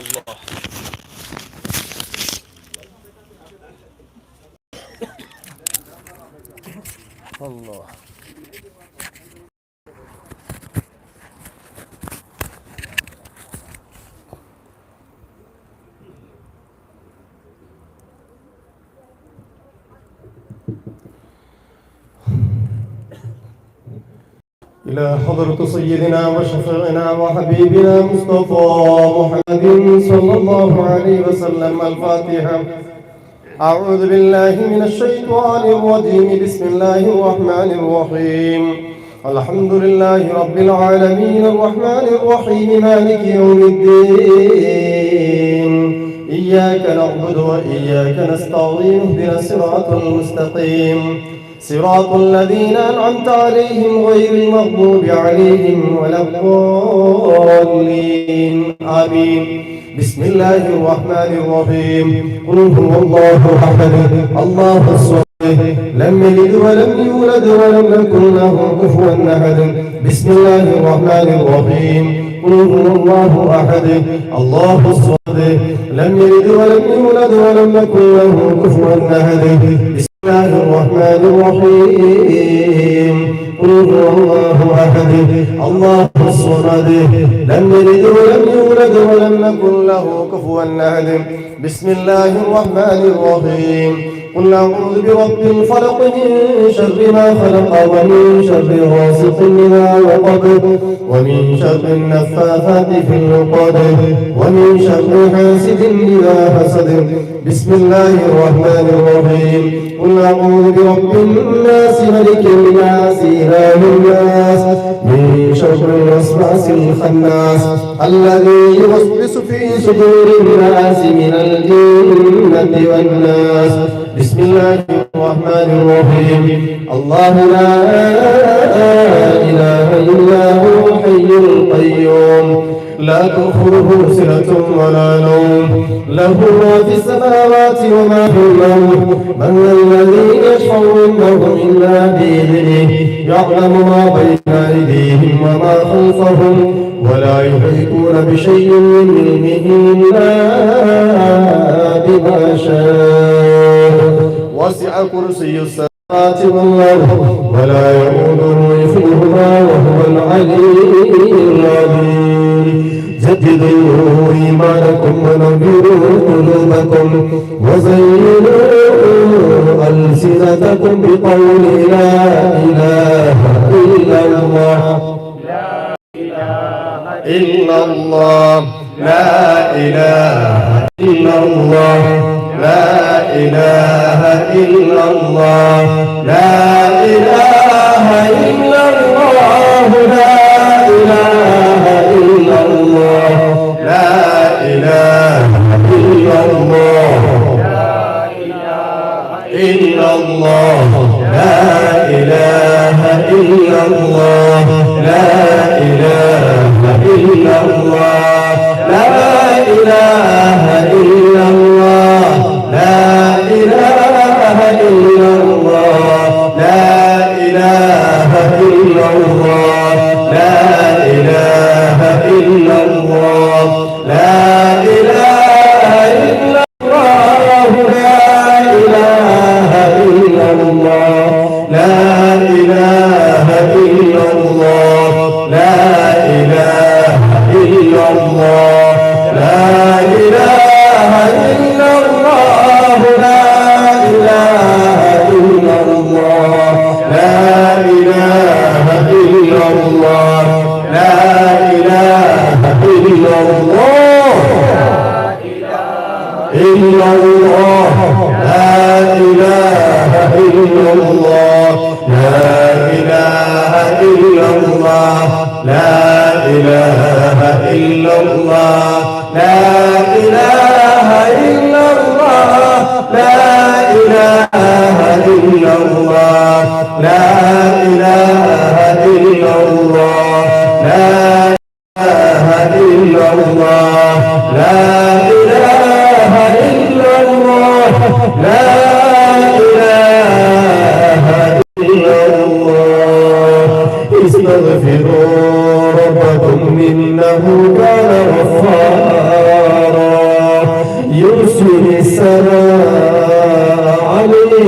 الله. إلى حضرة سيدنا وشفيعنا وحبيبنا مصطفى محمد صلى الله عليه وسلم. الفاتحة. أعوذ بالله من الشيطان الرجيم. بسم الله الرحمن الرحيم. الحمد لله رب العالمين الرحمن الرحيم مالك يوم الدين. إياك نعبد وإياك نستعين. اهدنا الصراط المستقيم صراط الذين أنعمت عليهم غير المغضوب عليهم ولا الضالين. آمين. بسم الله الرحمن الرحيم. قل هو الله أحد الله الصمد لم يلد ولم يولد ولم يكن له كفوا أحد. بسم الله الرحمن الرحيم. قل هو الله أحد الله الصمد لم يلد ولم يولد ولم يكن له كفوا أحد. بسم الله الرحمن الرحيم. قل هو الله أحد الله الصمد لم يلد ولم يولد ولم يكن له كفوا أحد. بسم الله الرحمن الرحيم. قل أعوذ برب الفلق من شر ما خلق ومن شر غاسق إذا وقب ومن شر النفاثات في العقد ومن شر حاسد إذا حسد. بسم الله الرحمن الرحيم. قل أعوذ برب الناس ملك الناس إله الناس من شر الوسواس الخناس الذي يوسوس في صدور الناس من الجنة والناس. بسم الله الرحمن الرحيم. الله لا إله إلا هو الحي القيوم لا تأخذه سنة ولا نوم له ما في السماوات وما في الأرض. من الذي يشفع عنده إلا بإذنه يعلم ما بين أيديهم وما خلفهم ولا يحيطون بشيء من علمه إلا بما شاء. وسع كرسي السماوات والأرض ولا يؤوده حفظهما وهو العلي العظيم. جددوا إيمانكم ونبروا قلوبكم وزينوا ألسنتكم بقول لا إله إلا الله لا إله إلا الله لا إله إلا الله لا إله إلا الله لا إله إلا الله لا إله إلا الله لا إله إلا الله إلا الله لا إله إلا الله لا إله إلا الله لا إله إلا الله لا إله إلا الله لا إله إلا الله لا إله إلا الله لا إله إلا الله لا إله إلا الله لا إله إلا الله لا إله إلا الله لا إله إلا الله لا إله إلا الله لا إله إلا الله إلا الله لا إله إلا الله لا إله إلا الله لا إله إلا الله لا إله إلا الله لا إله إلا الله لا إله إلا الله لا إله إلا الله لا إله إلا الله لا إله إلا الله. استغفروا ربكم إنه كان غفارا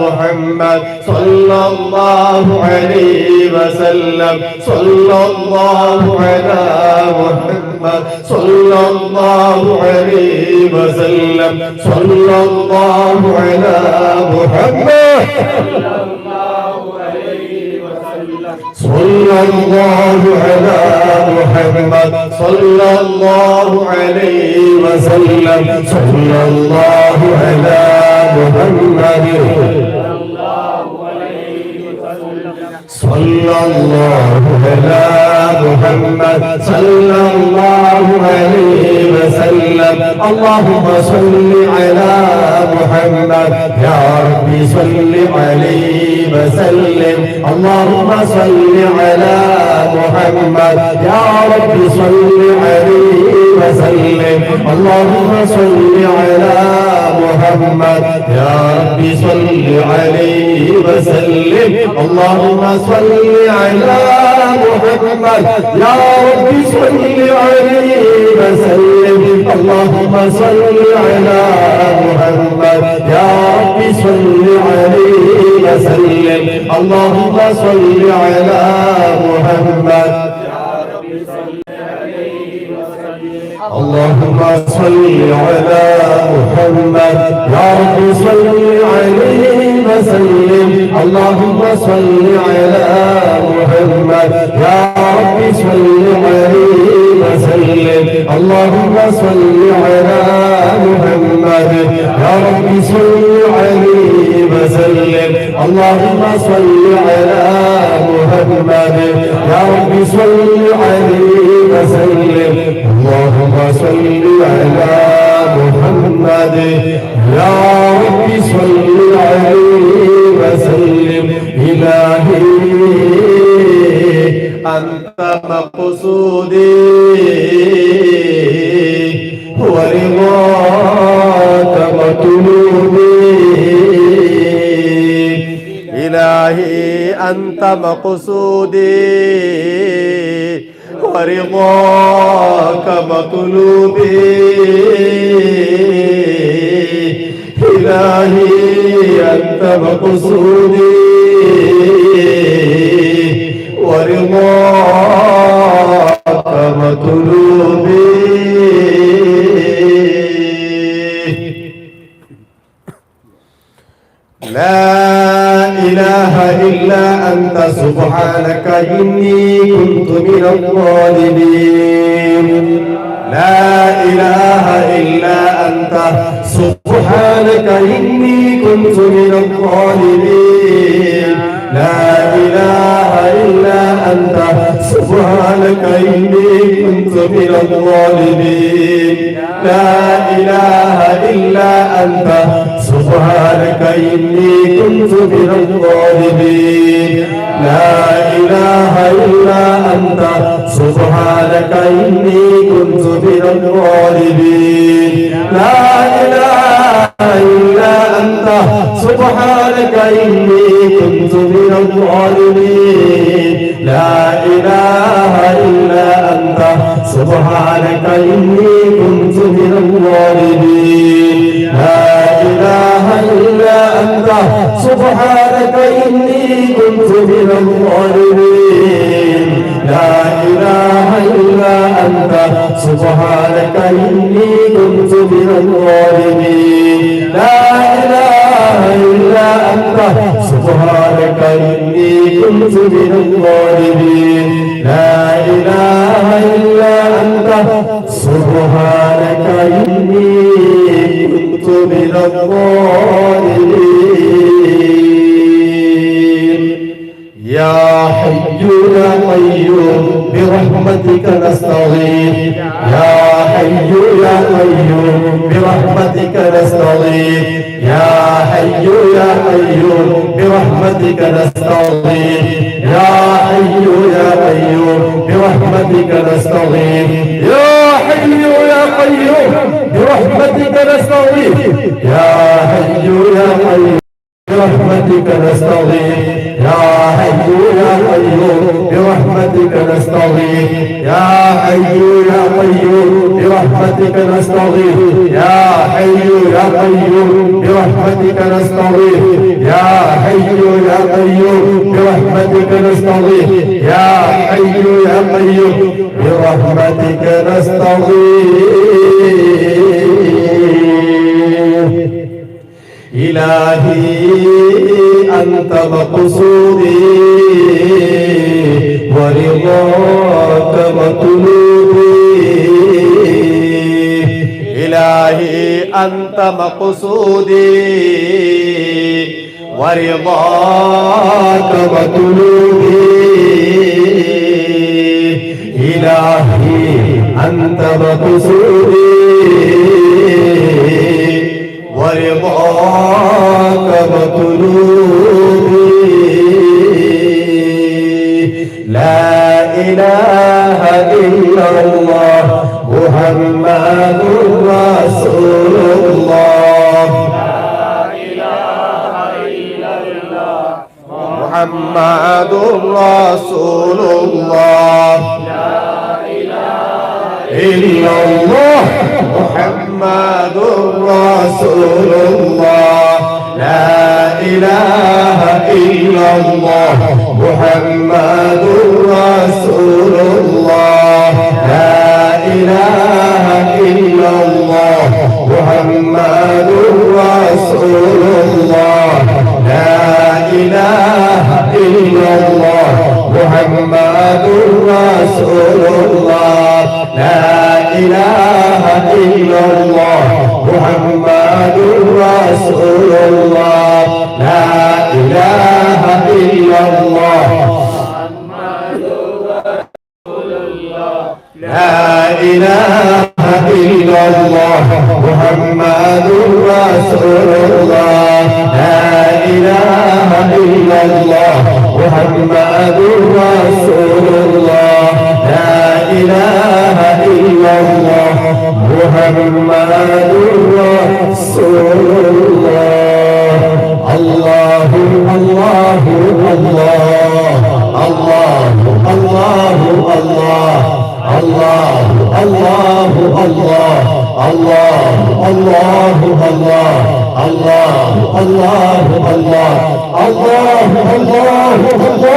محمد صلى الله عليه وسلم صلى الله على محمد صلى الله عليه وسلم صلى الله على محمد صلى الله على محمد صلى الله عليه وسلم صلى الله على محمد صلى الله على محمد صلى الله عليه وسلم اللهم صل على محمد يا ربي صل عليه وسلم اللهم صل على محمد يا ربي صل عليه وسلم اللهم صل على محمد يا ربي صل عليه وسلم اللهم صل على محمد يا ربي صل عليه وسلم اللهم صل على محمد يا ربي صل عليه وسلم اللهم صل على محمد اللهم صل على محمد يا رب صل عليه وسلم اللهم صل على محمد يا رب صل عليه وسلم اللهم صل على محمد يا رب صل عليه وسلم اللهم صل على محمد يا رب صل عليه وسلم اللهم صل على محمد يا رب صل عليه وسلم إلهي أنت مقصودي ورضاك مطلوبي إلهي أنت مقصودي ورضاك مطلوبي إلهي أنت مقصودي ورضاك مطلوبي لا إله إلا أنت سبحانك إني كنت من الظالمين لا إله إلا أنت سبحانك إني كنت من الظالمين لا إله إلا أنت سبحانك إني كنت من الظالمين لا إله إلا أنت سبحانك إني كنت من الظالمين لا إله إلا أنت سبحانك إني كنت من الظالمين لا إله إلا أنت سبحانك إني كنت من الظالمين لا إله إلا أنت سبحانك إني كنت من الظالمين لا إله إلا أنت سبحانك إني كنت من الظالمين لا إله إلا أنت سبحانك إني كنت من الظالمين لا إله إلا أنت سبحانك إني كنت من الظالمين لا إله إلا أنت سبحانك إني كنت من الظالمين يا حي يا قيوم برحمتك نستغيث يا حي يا قيوم برحمتك نستغيث يا حي يا قيوم برحمتك نستغيث يا حي يا قيوم برحمتك نستغيث يا حي يا قيوم برحمتك نستغيث يا حي يا قيوم برحمتك نستغيث يا حي يا قيوم برحمتك نستغيث يا حي يا قيوم برحمتك نستغيث يا حي يا قيوم برحمتك نستغيث يا حي يا قيوم برحمتك نستغيث يا حي يا قيوم برحمتك نستغيث إلهي أنت مقصودي ورضاك مطلوبي إلهي أنت مقصودي ورضاك مطلوبي إلهي أنت مقصودي ورضاك مطلوبي لا إله إلا الله محمد رسول الله لا إله إلا الله محمد رسول الله لا إله إلا الله محمد رسول الله لا إله إلا الله محمد رسول الله لا إله إلا الله محمد رسول الله لا إله إلا الله محمد رسول الله لا إله إلا الله محمد رسول الله لا إله إلا الله محمد رسول الله لا إله إلا الله محمد رسول الله لا إله إلا الله محمد رسول الله لا إله إلا الله محمد رسول الله الله الله الله الله الله الله الله الله الله الله الله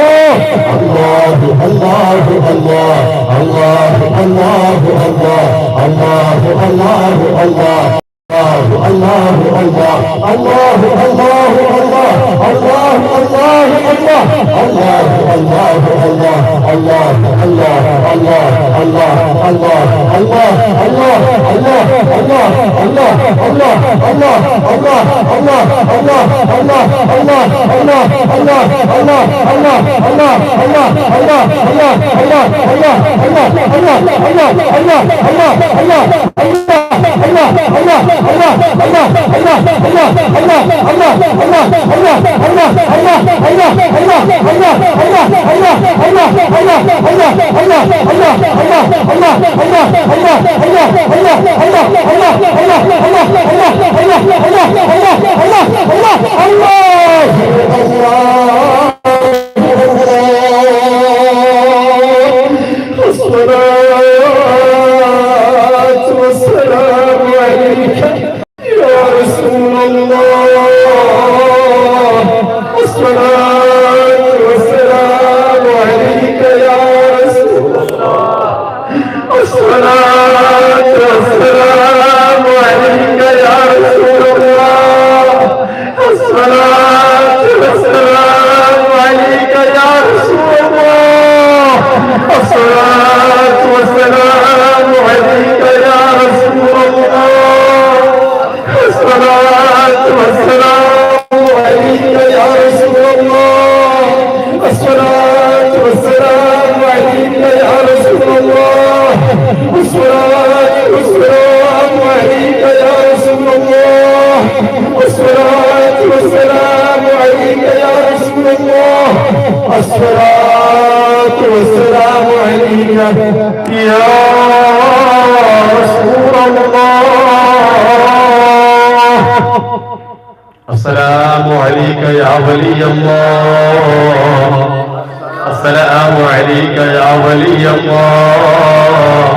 الله الله الله الله الله الله الله السلام عليك يا ولي الله السلام عليك يا ولي الله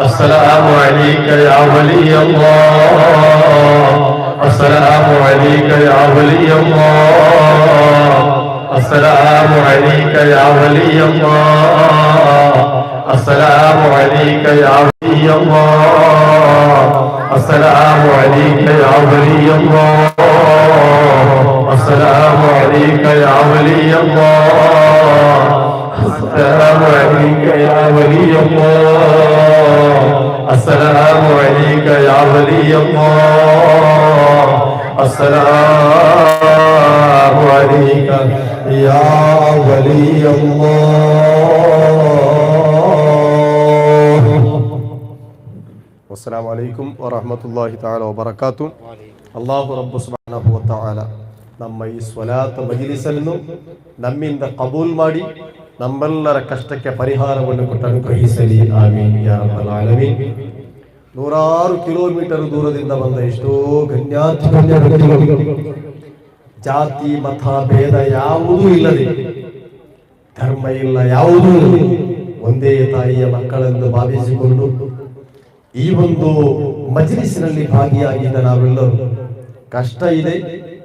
السلام عليك يا ولي الله السلام عليك يا ولي الله السلام عليك يا ولي الله السلام عليك يا ولي الله السلام عليك يا ولي الله السلام عليك يا ولي الله السلام عليك يا ولي الله السلام عليك يا ولي الله السلام عليك يا ولي الله. والسلام عليكم ورحمة الله تعالى وبركاته. الله رب سبحانه وتعالى ನಮ್ಮ ಈ ಸ್ವಲಾತ್ ಮಜ್ಲಿಸನ್ನು ನಮ್ಮಿಂದ ಕಬೂಲ್ ಮಾಡಿ ನಮ್ಮೆಲ್ಲರ ಕಷ್ಟಕ್ಕೆ ಪರಿಹಾರವನ್ನು ಕೊಟ್ಟು ಅನುಗ್ರಹಿಸಲಿ. ಆಮೀನ್ ಯಾ ರಬ್ಬಲ್ ಆಲಮೀನ್. ನೂರಾರು ಕಿಲೋಮೀಟರ್ ದೂರದಿಂದ ಬಂದ ಎಷ್ಟೋ ಗಣ್ಯಾತಿಗಣ್ಯ ವ್ಯಕ್ತಿಗಳು ಜಾತಿ ಮತ ಭೇದ ಯಾವುದೂ ಇಲ್ಲದೆ, ಧರ್ಮ ಇಲ್ಲ ಯಾವುದೂ ಇಲ್ಲ, ಒಂದೇ ತಾಯಿಯ ಮಕ್ಕಳೆಂದು ಭಾವಿಸಿಕೊಂಡು ಈ ಒಂದು ಮಜ್ಲಿಸಿನಲ್ಲಿ ಭಾಗಿಯಾಗಿದ್ದ ನಾವೆಲ್ಲರೂ ಕಷ್ಟ ಇದೆ,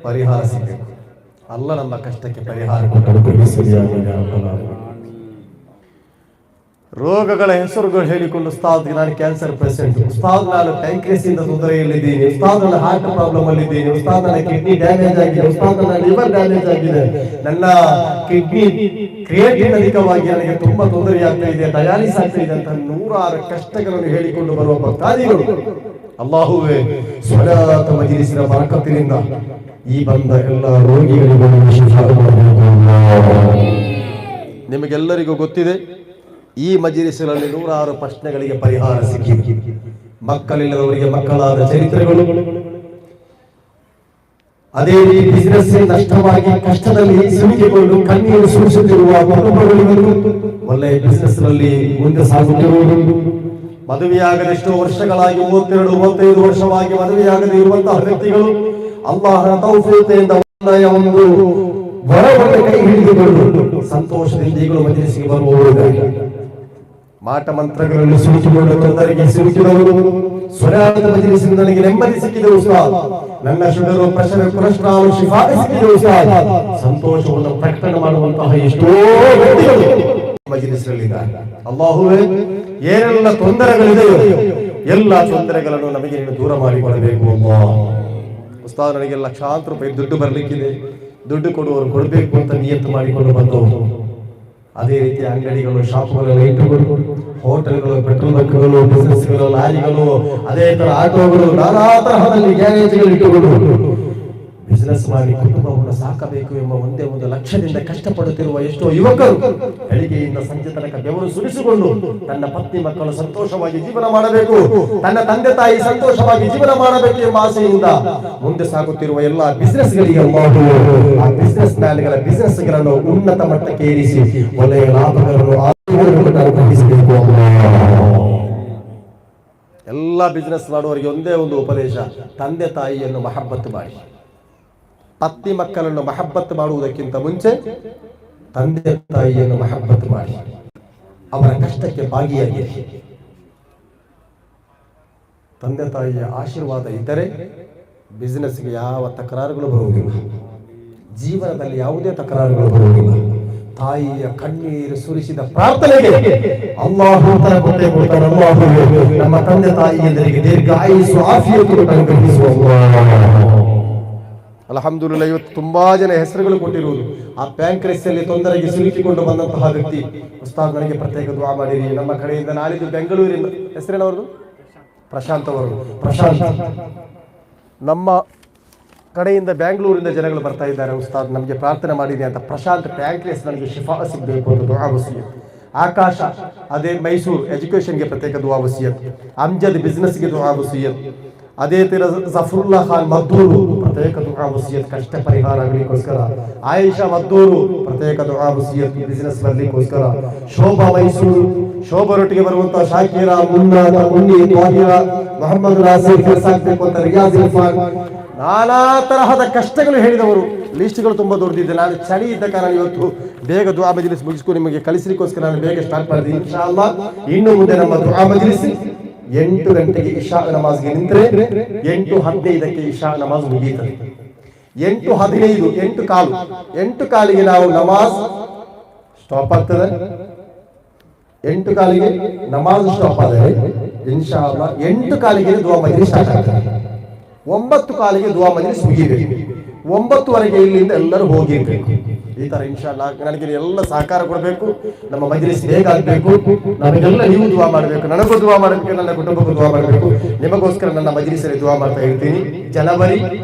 ಪರಿಹಾರ ಸಿಗಬೇಕು. ಅಲ್ಲ ನಮ್ಮ ಕಷ್ಟಕ್ಕೆ ಪರಿಹಾರ ಕೊಟ್ಟು ರೋಗಗಳ ಹೆಸರುಗಳು ಹೇಳಿಕೊಂಡು ಉಸ್ತಾದ್ ನಾನು ಕ್ಯಾನ್ಸರ್ ಪೇಷಂಟ್, ಉಸ್ತಾದ್ ನಾನು ಪ್ಯಾಂಕ್ರಿಯಸ್ ಇಂದ ತೊಂದರೆಯಲ್ಲಿದ್ದೀನಿ, ಉಸ್ತಾದ್ ನನ್ನ ಹಾರ್ಟ್ ಪ್ರಾಬ್ಲಮ್ ಅಲ್ಲಿದ್ದೀನಿ, ಉಸ್ತಾದ್ ನನ್ನ ಕಿಡ್ನಿ ಡ್ಯಾಮೇಜ್ ಆಗಿದೆ, ಉಸ್ತಾದ್ ನನ್ನ ಲಿವರ್ ಡ್ಯಾಮೇಜ್ ಆಗಿದೆ, ನನ್ನ ಕಿಡ್ನಿ ಕ್ರಿಯೇಟಿನ್ ಅಧಿಕವಾಗಿ ನನಗೆ ತುಂಬಾ ತೊಂದರೆ ಆಗ್ತಾ ಇದೆ, ಡಯಾಲಿಸ್ ಆಗ್ತಾ ಇದೆ ಅಂತ ನೂರಾರು ಕಷ್ಟಗಳನ್ನು ಹೇಳಿಕೊಂಡು ಬರುವ ಭಕ್ತಾದಿಗಳು ಅಲ್ಲಾಹುವೇ ಸ್ವಲಾತ್ ಮಜ್ಲಿಸಿನ ಬರಕತ್ತಿನಿಂದ ಈ ಬಂದ ಎಲ್ಲ ರೋಗಿಗಳಿಗೂ ನಿಮಗೆಲ್ಲರಿಗೂ ಗೊತ್ತಿದೆ, ಈ ಮಜ್ಲಿಸಿನಲ್ಲಿ ನೂರಾರು ಪ್ರಶ್ನೆಗಳಿಗೆ ಪರಿಹಾರ ಸಿಕ್ಕಿದೆ. ಮಕ್ಕಳಿಲ್ಲದವರಿಗೆ ಮಕ್ಕಳಾದ ಚರಿತ್ರೆಗಳು, ಅದೇ ರೀತಿ ಬಿಸಿನೆಸ್ ನಷ್ಟವಾಗಿ ಕಷ್ಟದಲ್ಲಿ ಸಿಲುಕಿಕೊಂಡು ಕಣ್ಣೀರು ಸುರಿಸುತ್ತಿರುವ ಕುಟುಂಬಗಳಿಗೂ ಒಳ್ಳೆಯ ಬಿಸಿನೆಸ್ ನಲ್ಲಿ ಮುಂದೆ ಸಾಗುತ್ತಿರುವುದು, ಮದುವೆಯಾಗದೆಷ್ಟೋ ವರ್ಷಗಳಾಗಿ 32-35 ವರ್ಷವಾಗಿ ಮದುವೆಯಾಗದೆ ಇರುವಂತಹ ವ್ಯಕ್ತಿಗಳು ಅಲ್ಲಾಹನ ತೌಫೀಕಿನಿಂದ ಒಂದು ವರವನ್ನು ಕೈ ಹಿಡಿದುಕೊಂಡು ಸಂತೋಷದಿಂದ ಈಗಲೂ ಮಜ್ಲಿಸಿಗೆ ಬರುವವರು, ಮಾಟ ಮಂತ್ರಗಳಲ್ಲಿ ಸಿಲುಕಿಕೊಂಡು ತೊಂದರೆಗೆ ಸಿಲುಕಿದವರು, ಸ್ವಲಾತ್ ಮಜ್ಲಿಸಿನಿಂದ ನನಗೆ ನೆಮ್ಮದಿ ಸಿಕ್ಕಿದೆ ಉಸ್ತಾದ್, ನನ್ನ ಶುಗರ್ ಪ್ರೆಷರ್ ಕೊಲೆಸ್ಟ್ರಾಲ್ ಶಿಫಾ ಸಿಕ್ಕಿದೆ ಉಸ್ತಾದ್, ಸಂತೋಷವನ್ನು ಪ್ರಕಟಣೆ ಮಾಡುವಂತಹ ಎಷ್ಟೋ ವ್ಯಕ್ತಿಗಳು ಮಜ್ಲಿಸಿನಲ್ಲಿದ್ದಾರೆ. ಅಲ್ಲಾಹುವೇ ಏನೆಲ್ಲ ತೊಂದರೆಗಳಿದೆಯೋ ಎಲ್ಲ ತೊಂದರೆಗಳನ್ನು ನಮಗೆ ನೀನು ದೂರ ಮಾಡಿಕೊಳ್ಳಬೇಕು. ಉಸ್ತಾದ್ ನನಗೆ ಲಕ್ಷಾಂತರ ರೂಪಾಯಿ ದುಡ್ಡು ಬರಲಿಕ್ಕಿದೆ, ದುಡ್ಡು ಕೊಡುವವರು ಕೊಡಬೇಕು ಅಂತ ನಿಯತ್ತು ಮಾಡಿಕೊಂಡು ಬಂದವರು. ಅದೇ ರೀತಿ ಅಂಗಡಿಗಳು, ಶಾಪ್ಗಳು ಇಟ್ಟುಕೊಂಡು, ಹೋಟೆಲ್ಗಳು, ಪೆಟ್ರೋಲ್ ಬಂಕ್ಗಳು, ಬಿಸಿನೆಸ್ಗಳು, ಲಾರಿಗಳು, ಅದೇ ತರ ಆಟೋಗಳು, ನಾನಾ ತರಹದಲ್ಲಿ ಗ್ಯಾರೇಜ್ಗಳು ಇಟ್ಟುಕೊಂಡು ಬಿಸಿನೆಸ್ ಮಾಡಿ ಕುಟುಂಬವನ್ನು ಸಾಕಬೇಕು ಎಂಬ ಒಂದೇ ಒಂದು ಲಕ್ಷ್ಯದಿಂದ ಕಷ್ಟಪಡುತ್ತಿರುವ ಎಷ್ಟೋ ಯುವಕರು ಬೆಳಿಗ್ಗೆಯಿಂದ ಸಂಜೆ ತನಕ ಬೆವರು ಸುರಿಸಿಕೊಂಡು ತನ್ನ ಪತ್ನಿ ಮಕ್ಕಳು ಸಂತೋಷವಾಗಿ ಜೀವನ ಮಾಡಬೇಕು, ತನ್ನ ತಂದೆ ತಾಯಿ ಸಂತೋಷವಾಗಿ ಜೀವನ ಮಾಡಬೇಕು ಎಂಬ ಆಸೆಯಿಂದ ಮುಂದೆ ಸಾಗುತ್ತಿರುವ ಎಲ್ಲ ಬಿಸಿನೆಸ್ಗಳಿಗೆ ಆ ಬಿಸಿನೆಸ್ ಮ್ಯಾನ್ಗಳ ಬಿಸಿನೆಸ್ಗಳನ್ನು ಉನ್ನತ ಮಟ್ಟಕ್ಕೆ ಏರಿಸಿ ಒಳ್ಳೆಯ ಲಾಭಗಳನ್ನು ಅನುಭವಿಸಬೇಕು. ಎಲ್ಲ ಬಿಸಿನೆಸ್ ಮಾಡುವವರಿಗೆ ಒಂದೇ ಒಂದು ಉಪದೇಶ, ತಂದೆ ತಾಯಿಯನ್ನು ಮಹಬ್ಬತ್ತು ಮಾಡಿ. ಪತ್ನಿ ಮಕ್ಕಳನ್ನು ಮಹಬ್ಬತ್ತು ಮಾಡುವುದಕ್ಕಿಂತ ಮುಂಚೆ ತಂದೆ ತಾಯಿಯನ್ನು ಮಹಬ್ಬತ್ತು ಮಾಡಿ ಅವರ ಕಷ್ಟಕ್ಕೆ ಭಾಗಿಯಾಗಿ. ತಂದೆ ತಾಯಿಯ ಆಶೀರ್ವಾದ ಇದ್ದರೆ ಬಿಸಿನೆಸ್ಗೆ ಯಾವ ತಕರಾರುಗಳು ಬರುವುದಿಲ್ಲ, ಜೀವನದಲ್ಲಿ ಯಾವುದೇ ತಕರಾರುಗಳು ಬರುವುದಿಲ್ಲ. ತಾಯಿಯ ಕಣ್ಣೀರು ಸುರಿಸಿದ ಪ್ರಾರ್ಥನೆಗೆ ಅಲ್ಲಾಹು ಉತ್ತರ ಕೊಟ್ಟೇ ಕೊಡ್ತಾನೆ. ನಮ್ಮ ತಂದೆ ತಾಯಿಯರಿಗೆ ದೀರ್ಘ ಆಯುಸ್ಸು ಆಫಿಯತ್ತು ಅನುಗ್ರಹಿಸುವ. ಅಲ್ಹಮ್ದುಲಿಲ್ಲಾಹ್, ಇವತ್ತು ತುಂಬಾ ಜನ ಹೆಸರುಗಳು ಕೊಟ್ಟಿರುವುದು. ಆ ಪ್ಯಾಂಕ್ರಿಯಸ್ ಅಲ್ಲಿ ತೊಂದರೆಗೆ ಸಿಲುಕಿಕೊಂಡು ಬಂದಂತಹ ವ್ಯಕ್ತಿ ಉಸ್ತಾದ್ ನನಗೆ ಪ್ರತ್ಯೇಕ ದುಆ ಮಾಡಿರಿ. ನಮ್ಮ ಕಡೆಯಿಂದ ನಾಳಿದ್ದು ಬೆಂಗಳೂರಿನ ಹೆಸರೇನವರದು ಪ್ರಶಾಂತ್ ಅವರು, ಪ್ರಶಾಂತ್ ನಮ್ಮ ಕಡೆಯಿಂದ ಬೆಂಗಳೂರಿಂದ ಜನಗಳು ಬರ್ತಾ ಇದ್ದಾರೆ, ಉಸ್ತಾದ್ ನಮಗೆ ಪ್ರಾರ್ಥನೆ ಮಾಡಿದೆ ಅಂತ. ಪ್ರಶಾಂತ್ ಪ್ಯಾಂಕ್ರಿಯಸ್ ನನಗೆ ಶಿಫಾ ಸಿಗಬೇಕು ಅಂತ ದುಆ ವಸಿಯತ್. ಆಕಾಶ ಅದೇ ಮೈಸೂರು ಎಜುಕೇಶನ್ಗೆ ಪ್ರತ್ಯೇಕ ದುಆ ವಸಿಯತ್. ಅಮ್ಜದ್ ಬಿಸ್ನೆಸ್ಗೆ ದುಆ ವಸಿಯತ್. ಅದೇ ತರ ಜಫರುಲ್ಲಾ ಖಾನ್ ಮದ್ದೂರು ಪ್ರತ್ಯೇಕ ದುಆ ವಸಿಯತ್ ಕಷ್ಟ ಪರಿಹಾರ ಆಗಲಿಕ್ಕೋಸ್ಕರ. ಆಯಿಷಾ ಮದ್ದೂರು ಪ್ರತ್ಯೇಕ ದುಆ ವಸಿಯತ್ ಬಿಸಿನೆಸ್ ಬರಲಿಕ್ಕೋಸ್ಕರ. ಶೋಭಾ ಮೈಸೂರು, ಶೋಭರೊಟ್ಟಿಗೆ ಬರುವಂತಹ ಶಾಕಿರಾ, ಮುನ್ನಾ, ಮುನ್ನಿ, ತಾಹಿರಾ, ಮೊಹಮ್ಮದ್ ನಾಸಿರ್ ಕೆಲಸಾಗಬೇಕು ಅಂತ ರಿಯಾಜ್ ಇರ್ಫಾನ್, ನಾನಾ ತರಹದ ಕಷ್ಟಗಳು ಹೇಳಿದವರು. ಲಿಸ್ಟ್ಗಳು ತುಂಬಾ ದೊಡ್ಡದಿದೆ. ನಾನು ಚಳಿ ಇದ್ದ ಕಾರಣ ಇವತ್ತು ಬೇಗ ದುಆ ಮಜ್ಲಿಸ್ ಮುಗಿಸ್ಕೊಂಡು ನಿಮಗೆ ಕಲಿಸಲಿಕ್ಕೋಸ್ಕರ ನಾನು ಬೇಗ ಸ್ಟಾರ್ಟ್ ಮಾಡಿದೆ. ಇನ್ಶಾ ಅಲ್ಲಾಹ್ ಇನ್ನು ಮುಂದೆ ನಮ್ಮ ದುಆ ಮಜ್ಲಿಸ್ 8 ಗಂಟೆಗೆ ಇಶಾ ನಮಾಜ್ಗೆ ನಿಂತರೆ 8:15ಕ್ಕೆ ಇಶಾ ನಮಾಜ್ ಮುಗಿಯುತ್ತದೆ. 8:15 8:15ಗೆ ನಾವು ನಮಾಜ್ ಸ್ಟಾಪ್ ಆಗ್ತದೆ. 8:15ಗೆ ನಮಾಜ್ ಸ್ಟಾಪ್ ಆದರೆ ಇನ್ಶಾ ಅಲ್ಲಾಹ್ 8:15ಗೆ ದುಆ ಮಜ್ಲಿಸ್ ಸ್ಟಾರ್ಟ್ ಆಗ್ತದೆ. 9:15ಗೆ ದುಆ ಮಜ್ಲಿಸ್ ಮುಗಿಬೇಕು. 9:15ಗೆ ಇಲ್ಲಿಂದ ಎಲ್ಲರೂ ಹೋಗಿರ್ಬೇಕು. ಈ ತರ ಇನ್ಶಾ ಅಲ್ಲಾಹ್ ನನಗೆ ಎಲ್ಲ ಸಹಕಾರ ಕೊಡಬೇಕು. ನಮ್ಮ ಮಜ್ಲಿಸ್ ಬೇಗ ಆಗಬೇಕು. ನಮಗೆಲ್ಲ ನೀವು ದುಆ ಮಾಡಬೇಕು, ನನಗೂ ದುಆ ಮಾಡಬೇಕು, ನನ್ನ ಕುಟುಂಬಕ್ಕೂ ದುಆ ಮಾಡಬೇಕು. ನಿಮಗೋಸ್ಕರ ನನ್ನ ಮಜ್ಲಿಸಲ್ಲಿ ದುಆ ಮಾಡ್ತಾ ಇರ್ತೀನಿ. ಜನವರಿ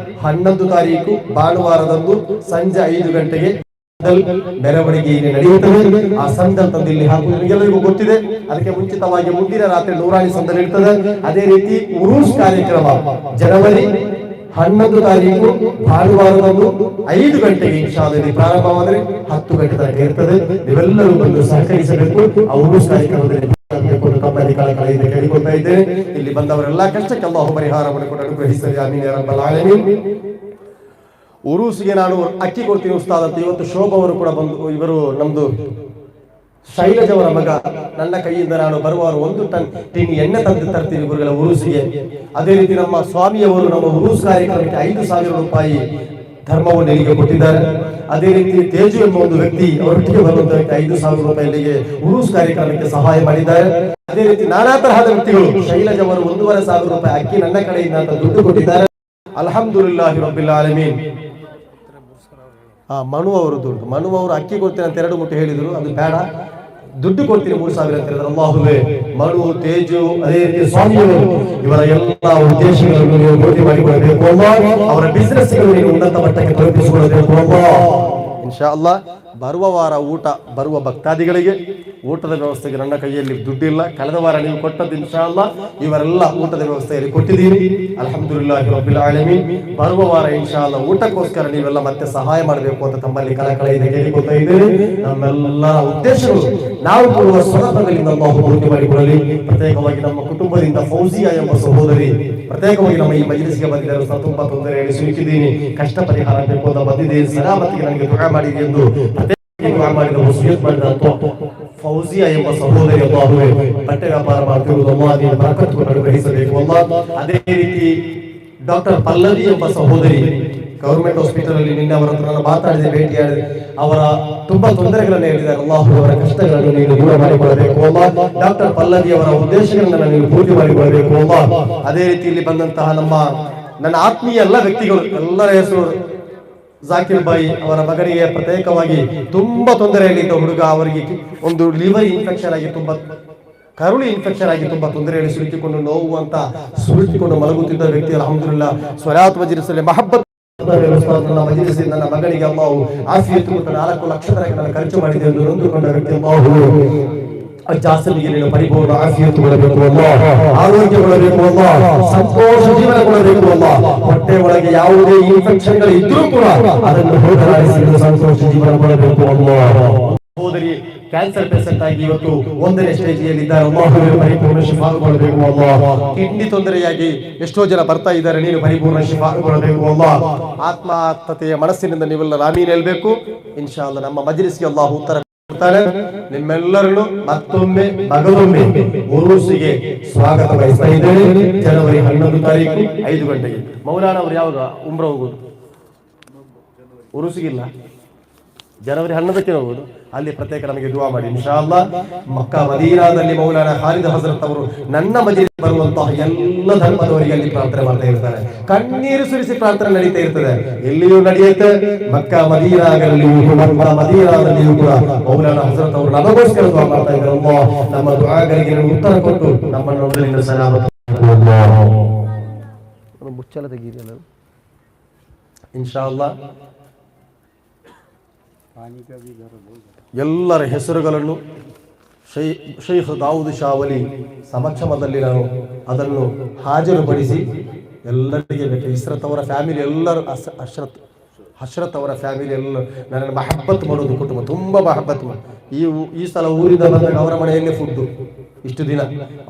11 ತಾರೀಕು ಭಾನುವಾರದಂದು ಸಂಜೆ 5 ಗಂಟೆಗೆ ಮೆರವಣಿಗೆ ನಡೆಯುತ್ತದೆ. ಆ ಸಂದಲ್ ತಂದು ಇಲ್ಲಿ ಹಾಕುವುದು ನಿಮಗೆಲ್ಲರಿಗೂ ಗೊತ್ತಿದೆ. ಅದಕ್ಕೆ ಮುಂಚಿತವಾಗಿ ಮುಂದಿನ ರಾತ್ರಿ ನೂರಾನಿ ಸಂದಲ್ ಇರ್ತದೆ. ಅದೇ ರೀತಿ ಉರೂಸ್ ಕಾರ್ಯಕ್ರಮ ಜನವರಿ 11 ತಾರೀಕು ಭಾನುವಾರದಂದು 5 ಗಂಟೆಗೆ ಇನ್ಶಾ ಅಲ್ಲಾಹ್ ಪ್ರಾರಂಭವಾದರೆ 10 ಗಂಟೆ ತನಕ ಇರ್ತದೆ. ನೀವೆಲ್ಲರೂ ಬಂದು ಸಹಕರಿಸಬೇಕು. ಆ ಉರೂಸ್ ಕಾರ್ಯಕ್ರಮದಲ್ಲಿ ತಮ್ಮಲ್ಲಿ ಕಳಕಳಿಯಿಂದ ಕೇಳಿಕೊಳ್ತಾ ಇದ್ದೇನೆ. ಇಲ್ಲಿ ಬಂದವರೆಲ್ಲ ಕಷ್ಟಕ್ಕೆ ಅಲ್ಲಾಹು ಪರಿಹಾರವನ್ನು ಕೊಟ್ಟು ಅನುಗ್ರಹಿಸಲಿ. ಆಮೀನ್ ಯಾ ರಬ್ಬಲ್ ಆಲಮೀನ್. ಉರೂಸ್ಗೆ ನಾನು ಅಕ್ಕಿ ಕೊಡ್ತೀನಿ ಉಸ್ತಾದ್ ಅಂತ ಇವತ್ತು ಶೋಭಾ ಅವರು ಕೂಡ ಬಂದು, ಇವರು ನಮ್ದು ಶೈಲಜ್ ಅವರ ಮಗ, ನನ್ನ ಕೈಯಿಂದ ನಾನು ಬರುವವರು 1 ಟನ್ ಎಣ್ಣೆ ತಂದು ತರ್ತೀನಿ ಗುರುಗಳ ಉರೂಸಿಗೆ. ಅದೇ ರೀತಿ ನಮ್ಮ ಸ್ವಾಮಿಯವರು ನಮ್ಮ ಉರೂಸ್ ಕಾರ್ಯಕ್ರಮಕ್ಕೆ 5,000 ರೂಪಾಯಿ ಧರ್ಮವನ್ನು ಇಲ್ಲಿಗೆ ಕೊಟ್ಟಿದ್ದಾರೆ. ಅದೇ ರೀತಿ ತೇಜು ಎಂಬ ಒಂದು ವ್ಯಕ್ತಿ ಅವರೊಟ್ಟಿಗೆ ಬರುವಂತ 5,000 ರೂಪಾಯಿ ಇಲ್ಲಿಗೆ ಉರೂಸ್ ಕಾರ್ಯಕ್ರಮಕ್ಕೆ ಸಹಾಯ ಮಾಡಿದ್ದಾರೆ. ಅದೇ ರೀತಿ ನಾನಾ ತರಹದ ವ್ಯಕ್ತಿಗಳು ಶೈಲಜ್ ಅವರು 1,500 ರೂಪಾಯಿ ಅಕ್ಕಿ ನನ್ನ ಕಡೆಯಿಂದ ಅಂತ ದುಡ್ಡು ಕೊಟ್ಟಿದ್ದಾರೆ. ಅಲ್ಹಮ್ದುಲಿಲ್ಲಾಹಿ ರಬ್ಬಿಲ್ ಆಲಮೀನ್. ಮನು ಅವರದ್ದು ಉಂಟು. ಮನು ಅವರು ಅಕ್ಕಿ ಕೊಡ್ತೇನೆ ಅಂತ 2 ಮುಟ್ಟೆ ಹೇಳಿದ್ರು, ಅದು ಬೇಡ, ದುಡ್ಡು ಕೊಡ್ತೀನಿ 3,000 ಅಂತ ಹೇಳಿದ್ರು. ಅಲ್ಲಾಹುವೇ, ಮನು, ತೇಜು, ಅದೇ ರೀತಿ ಸ್ವಾಮಿಯವರು ಇವರ ಎಲ್ಲ ಉದ್ದೇಶಗಳನ್ನು ನೀವು ಪೂರ್ತಿ ಮಾಡಿಕೊಡಬೇಕು ಅಲ್ಲಾಹ್. ಅವರ ಬಿಸಿನೆಸ್ ಗಳನ್ನು ಉನ್ನತ ಮಟ್ಟಕ್ಕೆ ತಲುಪಿಸಿಕೊಳ್ಳಬೇಕು ಅಲ್ಲಾಹ್. ಇನ್ಶಾ ಅಲ್ಲಾಹ್ ಬರುವ ವಾರ ಊಟ ಬರುವ ಭಕ್ತಾದಿಗಳಿಗೆ ಊಟದ ವ್ಯವಸ್ಥೆಗೆ ನನ್ನ ಕೈಯಲ್ಲಿ ದುಡ್ಡಿಲ್ಲ. ಕಳೆದ ವಾರ ನೀವು ಕೊಟ್ಟದ್ದು ಇನ್ಶಾ ಅಲ್ಲಾಹ್ ಇವರೆಲ್ಲ ಊಟದ ವ್ಯವಸ್ಥೆಯಲ್ಲಿ ಕೊಟ್ಟಿದ್ದೀರಿ. ಅಲ್ಹಮ್ದುಲಿಲ್ಲಾಹಿ ರಬ್ಬಿಲ್ ಆಲಮೀನ್. ಬರುವ ವಾರ ಇನ್ಶಾ ಅಲ್ಲಾಹ್ ಊಟಕ್ಕೋಸ್ಕರ ನೀವೆಲ್ಲ ಮತ್ತೆ ಸಹಾಯ ಮಾಡಬೇಕು ಅಂತ ತಮ್ಮಲ್ಲಿ ಕಳಕಳಿಯಿಂದ ಕೇಳಿಕೊಳ್ತಾ ಇದ್ದೇನೆ. ನಮ್ಮೆಲ್ಲ ಉದ್ದೇಶಗಳು ನಾವು ಕೊಡುವ ಸ್ವತಂತ್ರಗಳಿಂದ ಅಲ್ಲಾಹು ಪೂರ್ತಿ ಮಾಡಿಕೊಳ್ಳಲಿ. ಪ್ರತ್ಯೇಕವಾಗಿ ನಮ್ಮ ಕುಟುಂಬದಿಂದ ಫೌಜಿಯಾ ಎಂಬ ಸಹೋದರಿ ಪ್ರತ್ಯೇಕವಾಗಿ ನಮ್ಮ ಈ ಮಜ್ಲಿಸ್ಗೆ ಬಂದಿದ್ದಾರೆ. ತುಂಬಾ ತೊಂದರೆಯಲ್ಲಿ ಸಿಲುಕಿದ್ದೀನಿ, ಕಷ್ಟ ಪರಿಹಾರ ಬೇಕು ಅಂತ ಬಂದಿದ್ದೀನಿ, ಸಲಾಮತ್ತಿಗೆ ನನಗೆ ದುಆ ಮಾಡಿದೆ ಎಂದು ದುಆ ಮಾಡಿದ ವಸಿಯತ್ ಮಾಡಿದ ಫೌಜಿಯಾ ಎಂಬ ಸಹೋದರಿ ಅಲ್ಲಾಹುವೇ ಬಟ್ಟೆ ವ್ಯಾಪಾರ ಮಾಡ್ತಿರುವುದು ಅಲ್ಲಾಹ್ ನೀನು ಬರಕತ್ ಕೊಟ್ಟು ಅನುಗ್ರಹಿಸಬೇಕು ಅಲ್ಲಾಹ್. ಅದೇ ರೀತಿ ಡಾಕ್ಟರ್ ಪಲ್ಲವಿ ಎಂಬ ಸಹೋದರಿ ಗವರ್ಮೆಂಟ್ ಹಾಸ್ಪಿಟಲ್ ಅಲ್ಲಿ ನಿನ್ನೆ ಅವರ ಹತ್ರ ನಾನು ಮಾತಾಡಿದೆ, ಭೇಟಿಯಾಡಿದೆ. ಅವರ ತುಂಬಾ ತೊಂದರೆಗಳನ್ನು ಹೇಳಿದ್ದಾರೆ. ಅಲ್ಲಾಹು ಅವರ ಕಷ್ಟಗಳನ್ನು ನೀನು ದೂರ ಮಾಡಿಕೊಳ್ಳಬೇಕು ಅಲ್ಲಾಹ್. ಡಾಕ್ಟರ್ ಪಲ್ಲವಿ ಅವರ ಉದ್ದೇಶಗಳನ್ನು ನೀವು ಪೂರ್ತಿ ಮಾಡಿಕೊಳ್ಳಬೇಕು ಅಲ್ಲಾಹ್. ಅದೇ ರೀತಿ ಇಲ್ಲಿ ಬಂದಂತಹ ನನ್ನ ಆತ್ಮೀಯ ಎಲ್ಲ ವ್ಯಕ್ತಿಗಳು, ಎಲ್ಲರ ಹೆಸರು ಜಾಕಿರ್ ಬಾಯಿ ಅವರ ಮಗನಿಗೆ ಪ್ರತ್ಯೇಕವಾಗಿ ತುಂಬಾ ತೊಂದರೆಯಲ್ಲಿದ್ದ ಹುಡುಗ, ಅವರಿಗೆ ಒಂದು ಲಿವರ್ ಇನ್ಫೆಕ್ಷನ್ ಆಗಿ ತುಂಬಾ ಕರುಳು ಇನ್ಫೆಕ್ಷನ್ ಆಗಿ ತುಂಬಾ ತೊಂದರೆಯಲ್ಲಿ ಸಿಲುಕಿಕೊಂಡು ನೋವು ಅಂತ ಸುರುಚಿಕೊಂಡು ಮಲಗುತ್ತಿದ್ದ ವ್ಯಕ್ತಿ ಅಲ್ಹಮ್ದುಲಿಲ್ಲಾಹ್ ಸ್ವಲಾತ್ ಮಜ್ಲಿಸಲ್ಲಿ ಮಹಬ್ಬತ್ ನನ್ನ ಮಜ್ಲಿಸ್ ನನ್ನ ಮಗನಿಗೆ ಅಲ್ಲಾಹು ಆಫಿಯತ್ ಕೊಟ್ಟು 4 ಲಕ್ಷ ತನಕ ನಾನು ಖರ್ಚು ಮಾಡಿದೆ ಎಂದು ನೊಂದುಕೊಂಡ ವ್ಯಕ್ತಿ ಅಲ್ಲಾಹು ಜಾಸಲಿಗೆ ನೀನು ಪರಿಪೂರ್ಣ ಆಫಿಯತ್ ಕೊಡಬೇಕು ಅಲ್ಲಾಹ್, ಆರೋಗ್ಯ ಕೊಡಬೇಕು ಅಲ್ಲಾಹ್, ಸಂತೋಷ ಜೀವನ ಕೊಡಬೇಕು ಅಲ್ಲಾಹ್. ಹೊಟ್ಟೆ ಒಳಗೆ ಯಾವುದೇ ಇನ್ಫೆಕ್ಷನ್ಗಳು ಇದ್ರೂ ಕೂಡ ಅದನ್ನು ಹೋಗಲಾಡಿಸಿ ಸಂತೋಷ ಜೀವನ ಕೊಡಬೇಕು ಅಲ್ಲಾಹ್. ಸಹೋದರಿ ಕ್ಯಾನ್ಸರ್ ಪೇಷಂಟ್ ಆಗಿ ಇವತ್ತು 1ನೇ ಸ್ಟೇಜಿಯಲ್ಲಿ ಇದ್ದಾರೆ. ಅಲ್ಲಾಹುವೇ ಪರಿಪೂರ್ಣ ಶಿಫಾ ಕೊಡಬೇಕು ಅಲ್ಲಾಹ್. ಕಿಡ್ನಿ ತೊಂದರೆಯಾಗಿ ಎಷ್ಟೋ ಜನ ಬರ್ತಾ ಇದ್ದಾರೆ, ನೀನು ಪರಿಪೂರ್ಣ ಶಿಫಾ ಕೊಡಬೇಕು ಅಲ್ಲಾಹ್. ಆತ್ಮಾರ್ಥತೆಯ ಮನಸ್ಸಿನಿಂದ ನೀವೆಲ್ಲ ಆಮೀನ್ ಹೇಳ್ಬೇಕು. ಇನ್ಶಾ ಅಲ್ಲಾಹ್ ನಮ್ಮ ಮಜ್ಲಿಸ್ಗೆ ಅಲ್ಲಾಹ್ ಉತ್ತರ ಕೊಡ್ತಾನೆ. ನಿಮ್ಮೆಲ್ಲರನ್ನು ಮತ್ತೊಮ್ಮೆ ಮಗದೊಮ್ಮೆ ಉರೂಸಿಗೆ ಸ್ವಾಗತ ಬಯಸ್ತಾ ಇದ್ದೇನೆ. ಜನವರಿ 11 ತಾರೀಕು 5 ಗಂಟೆಗೆ. ಮೌಲಾನಾ ಅವರು ಯಾವಾಗ ಉಮ್ರಾ ಹೋಗುದು? ಉರೂಸಿಗಿಲ್ಲ, ಜನವರಿ 11ಕ್ಕೆ ಹೋಗುದು. ಅಲ್ಲಿ ಪ್ರತ್ಯೇಕ ನಮಗೆ ದುಆ ಮಾಡಿ ಇನ್ಶಾ ಅಲ್ಲಾಹ್. ಮಕ್ಕಾ ಮದೀನಾದಲ್ಲಿ ಮೌಲಾನಾ ಖಾಲಿದ್ ಹಜರತ್ ಅವರು ನನ್ನ ಮಜ್ಲಿಸ್ ಬರುವಂತಹ ಎಲ್ಲ ಧರ್ಮದವರಿಗೆ ಅಲ್ಲಿ ಪ್ರಾರ್ಥನೆ ಮಾಡ್ತಾ ಇರ್ತಾರೆ. ಕಣ್ಣೀರು ಸುರಿಸಿ ಪ್ರಾರ್ಥನೆ ನಡೀತಾ ಇರ್ತದೆ. ಎಲ್ಲಿಯೂ ನಡೆಯುತ್ತೆ. ಮಕ್ಕಾ ಮದೀನಾಗಳಲ್ಲಿಯೂ ಮಕ್ಕಾ ಮದೀನಾದಲ್ಲಿಯೂ ಕೂಡ ಮೌಲಾನಾ ಹಜರತ್ ಅವರು ನಮಗೋಸ್ಕರ ದುಆ ಮಾಡ್ತಾ ಇದ್ದಾರೆ. ಅಲ್ಲಾಹ್ ನಮ್ಮ ದುಆಗಳಿಗೆ ಉತ್ತರ ಕೊಟ್ಟು ನಮ್ಮನ್ನು ಒಂದರಿಂದ ಸಲಾಮತ್ ಮುಚ್ಚಲ ತೆಗೀರಿಯಲ್ಲ ಇನ್ಶಾ ಅಲ್ಲಾಹ್. ಎಲ್ಲರ ಹೆಸರುಗಳನ್ನು ಶೈಖ್ ದಾವೂದ್ ಶಾ ವಲಿ ಸಮಕ್ಷಮದಲ್ಲಿ ನಾನು ಅದನ್ನು ಹಾಜರುಪಡಿಸಿ ಎಲ್ಲರಿಗೆ ಇಸ್ರತ್ ಅವರ ಫ್ಯಾಮಿಲಿ ಎಲ್ಲರೂ ಹಶ್ರತ್ ಅವರ ಫ್ಯಾಮಿಲಿ ಎಲ್ಲರೂ ನನ್ನನ್ನು ಮಹಬ್ಬತ್ ಮಾಡೋದು ಕುಟುಂಬ ತುಂಬಾ ಮಹಬ್ಬತ್. ಈ ಸಲ ಊರಿಂದ ಬಂದಾಗ ಅವರ ಮನೆಯಲ್ಲೇ ಫುಡ್ ಇಷ್ಟು ದಿನ.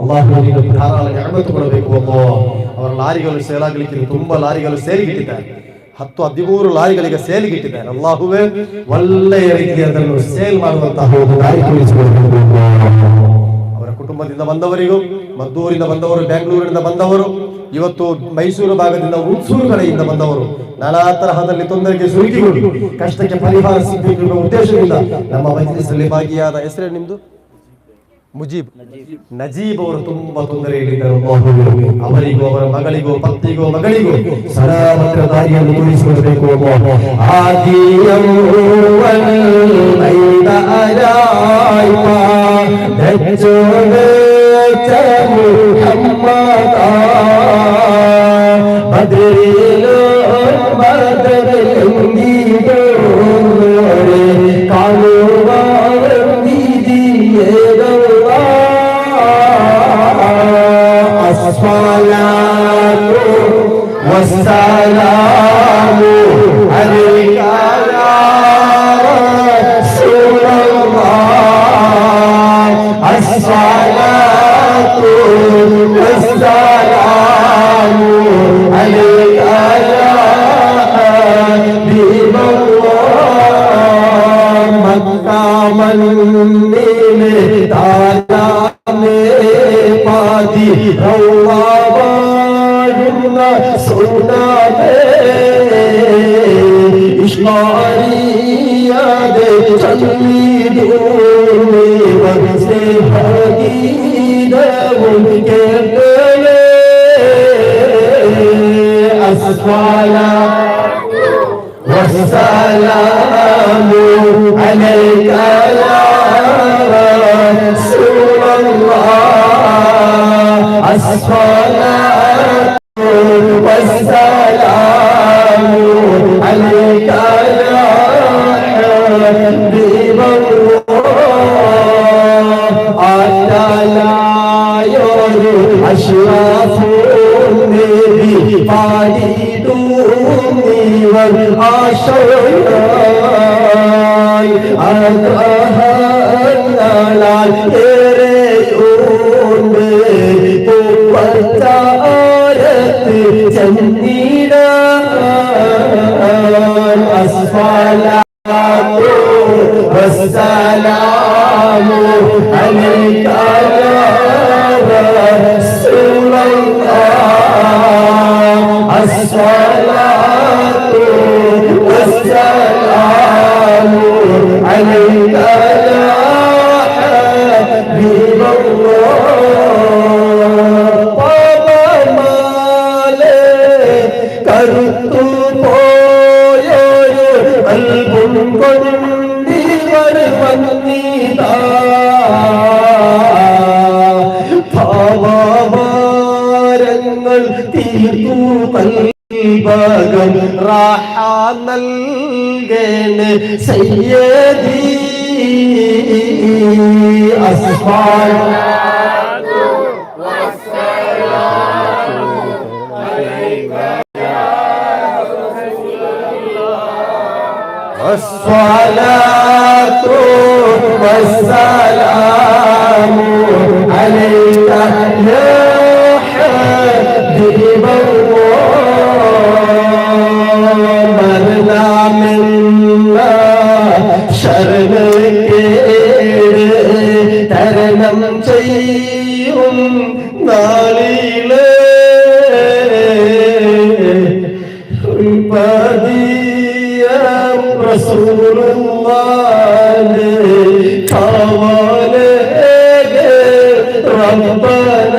ಅಲ್ಲಾಹು ಧಾರಾಳ ನೆಅಮತ್ ಕೊಡಬೇಕು ಅಲ್ಲಾಹ್. ಅವರ ಲಾರಿಗಳು ಸೇಲಾಗಲಿಕ್ಕೆ ತುಂಬಾ ಲಾರಿಗಳು ಸೇರಿಗಿಟ್ಟಿದ್ದಾರೆ. 10-13 ಲಾರಿಗಳಿಗೆ ಸೇಲಿಗಿಟ್ಟಿದ್ದಾರೆ. ಅಲ್ಲಾಹುವೇ ಒಳ್ಳೆಯ ರೀತಿ ಅದನ್ನು ಸೇಲ್ ಮಾಡುವಂತಹ ಅವರ ಕುಟುಂಬದಿಂದ ಬಂದವರಿಗೂ ಮದ್ದೂರಿಂದ ಬಂದವರು, ಬೆಂಗಳೂರಿನಿಂದ ಬಂದವರು, ಇವತ್ತು ಮೈಸೂರು ಭಾಗದಿಂದ ಹುಣಸೂರು ಕಡೆಯಿಂದ ಬಂದವರು, ನಾನಾ ತರಹದಲ್ಲಿ ತೊಂದರೆಗೆ ಸಿಲುಕಿಕೊಂಡು ಕಷ್ಟಕ್ಕೆ ಪರಿಹಾರ ಸಿಗಬೇಕು ಎಂಬ ಉದ್ದೇಶದಿಂದ ನಮ್ಮ ಮಜ್ಲಿಸ್ನಲ್ಲಿ ಭಾಗಿಯಾದ ಹೆಸರೇ ನಿಮ್ದು? ನಜೀಬ್ ಅವರು ತುಂಬಾ ತೊಂದರೆಯಲ್ಲಿದ್ದರು. ಅವರಿಗೂ ಅವರ ಮಗಳಿಗೂ ಪತ್ನಿಗೂ ಮಗಳಿಗೂ ಸರಾಮತ್ರ ದಾರಿಯನ್ನು ತೋರಿಸಿಕೊಡಬೇಕು. والسلام عليك يا رسول الله. الصلاة والسلام عليك يا حبيب الله. مكة مني تعالى पादी सोना इश्कारिया दे चली दूर से भागी उनके गले अस्सलाम वस्सलाम अलैका या रसूल अल्लाह. अस्सलातु वस्सलाम अलैका या हबीब अल्लाह. आतालायो अशराफुने भी पादी दूनी वर आशराय आदहलाल तेरे ऊंडे तो परचारत चंदीरा. अस्सलातु वस्सलामु अलैका या रसूल अल्लाह. अस्सलातु वस्सलामु अलैका या हबीब अल्लाह. पापा माले करुतु പോയൊരു അൽബും കൊണ്ടിവർ വന്നിതാ. ഭാവഭാരങ്ങൾ തീർത്തു കൽബകം റാഹ നൽകേണ സയ്യദി. അസ്സലാത്തു വസ്സലാമു അലൈക യാ റസൂലല്ലാഹ്. അസ്സലാത്തു വസ്സലാമു അലൈക യാ ഹബീബ അല്ലാഹ്. മർനാ മിന്നാ ശരണ തരണം ചെയ്യും നാളിലെ പതിയ റസൂലുള്ളാഹി കാവലെ റബ്ബന.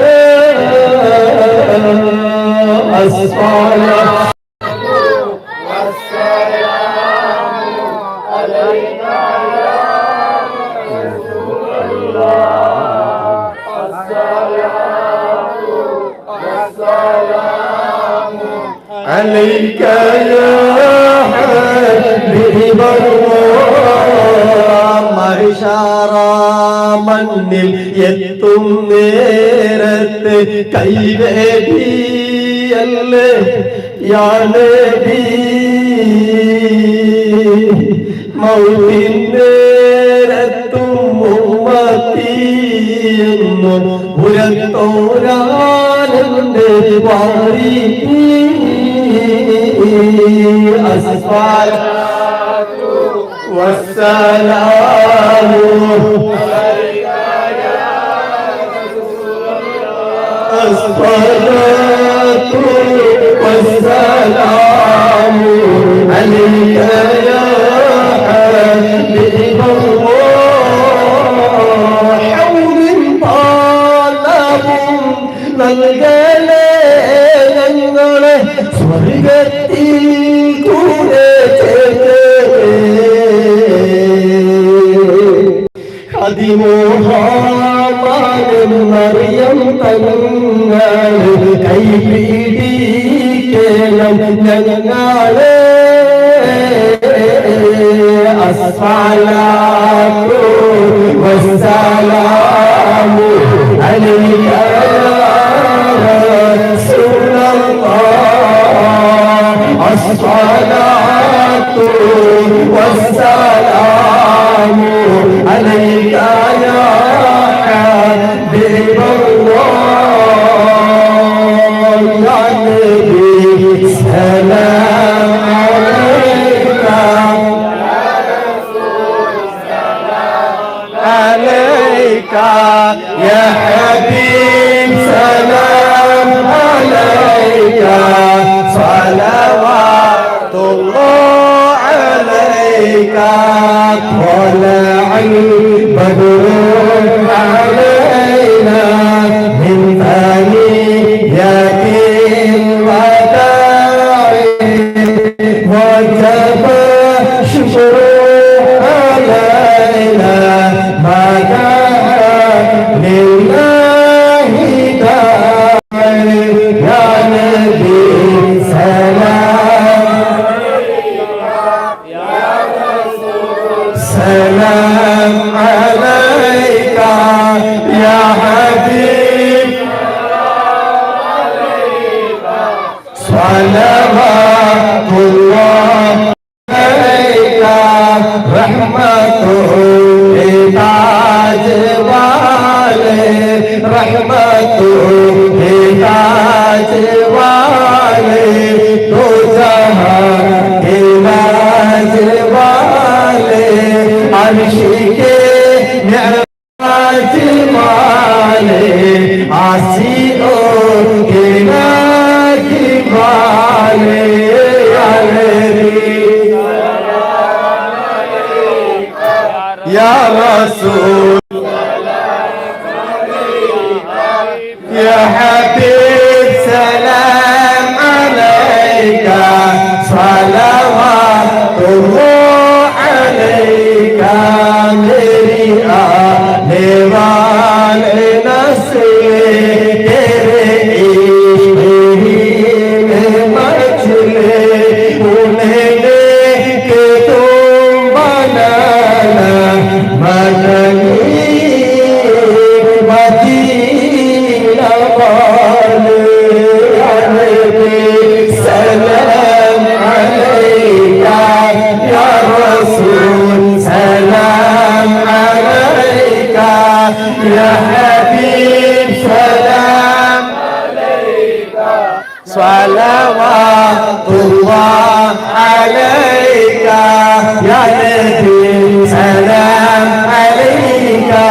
അസ്സലാത്തു വസ്സലാമു അലൈക യാ عليك يا حبيب الله. മഹിഷാറ മണ്ണിൽ എത്തും നേരത്ത് കൈവേദിയല്ലേ യാ നബി. മൗത്തിൻ നേരത്തും ഉമ്മത്തിയെന്നും ഉരത്തോരാനന്റെ വാരി. അസ്സലാത്തു വസ്സലാമു അലൈക യാ റസൂലല്ലാഹ്. الصلاة والسلام عليك يا حبيب الله حول طالب നൽകലേ ഞങ്ങളെ സ്വർഗത്തിൽ അതിമോഹമാനും മറിയം തങ്ങൾ കൈപിടിക്കണം ഞങ്ങളെ അസ്സലാത്തു വസ്സലാമു അലൈക الصلاة والسلام عليك يا حبيب الله يا نبي سلام عليك يا رسول سلام عليك يا حبيب سلام عليك صلوات الله عليك طلع البدر علينا من ثنيات الوداع وجب الشكر علينا ما دعا لله داعي يا نبي سلام عليك يا حبيب صلوات الله عليك رحمته لتاج والي رحمته لتاج والي تو جهان علاج والي عرشك نعمت مالي عسير كناك مالي يا نبي يا رسول يا حبيب سلام عليك صلوات الله عليك मेरी आने वाले नस्ले तेरे इश्क़ ही में मचले उन्हें लेके तुम बनाना मदनी मदीना वाले सलाम अलैका या रसूल सलाम अलैका या हबीब सलाम अलैका सलावतुल्लाह अलैका या नबी सलाम अलैका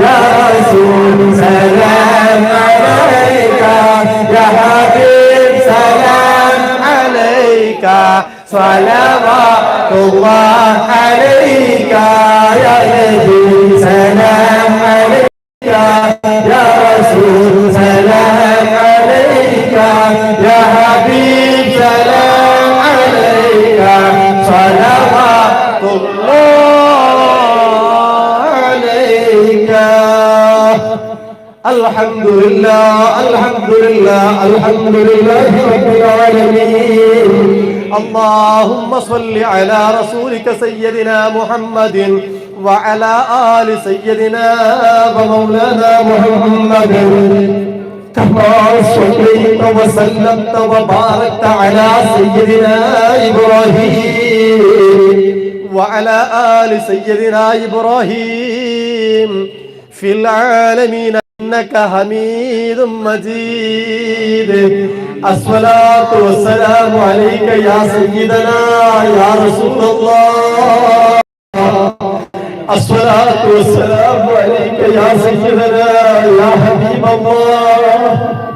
या रसूल सलाम अलैका या हबीब सलाम अलैका सलावतुल्लाह अलैका या नबी सलाम अलैका या रसूल सलाम अलैका या हबीब सलाम अलैका सलावतुल्लाह अलैका الحمد لله الحمد لله الحمد لله رب العالمين اللهم صل على رسولك سيدنا محمد وعلى آل سيدنا ومولانا محمد كما صليت وسلمت وباركت على سيدنا إبراهيم وعلى آل سيدنا إبراهيم في العالمين إنك حميد مجيد الصلاة والسلام عليك يا سيدنا يا رسول الله الصلاة والسلام عليك يا سيدنا يا حبيب الله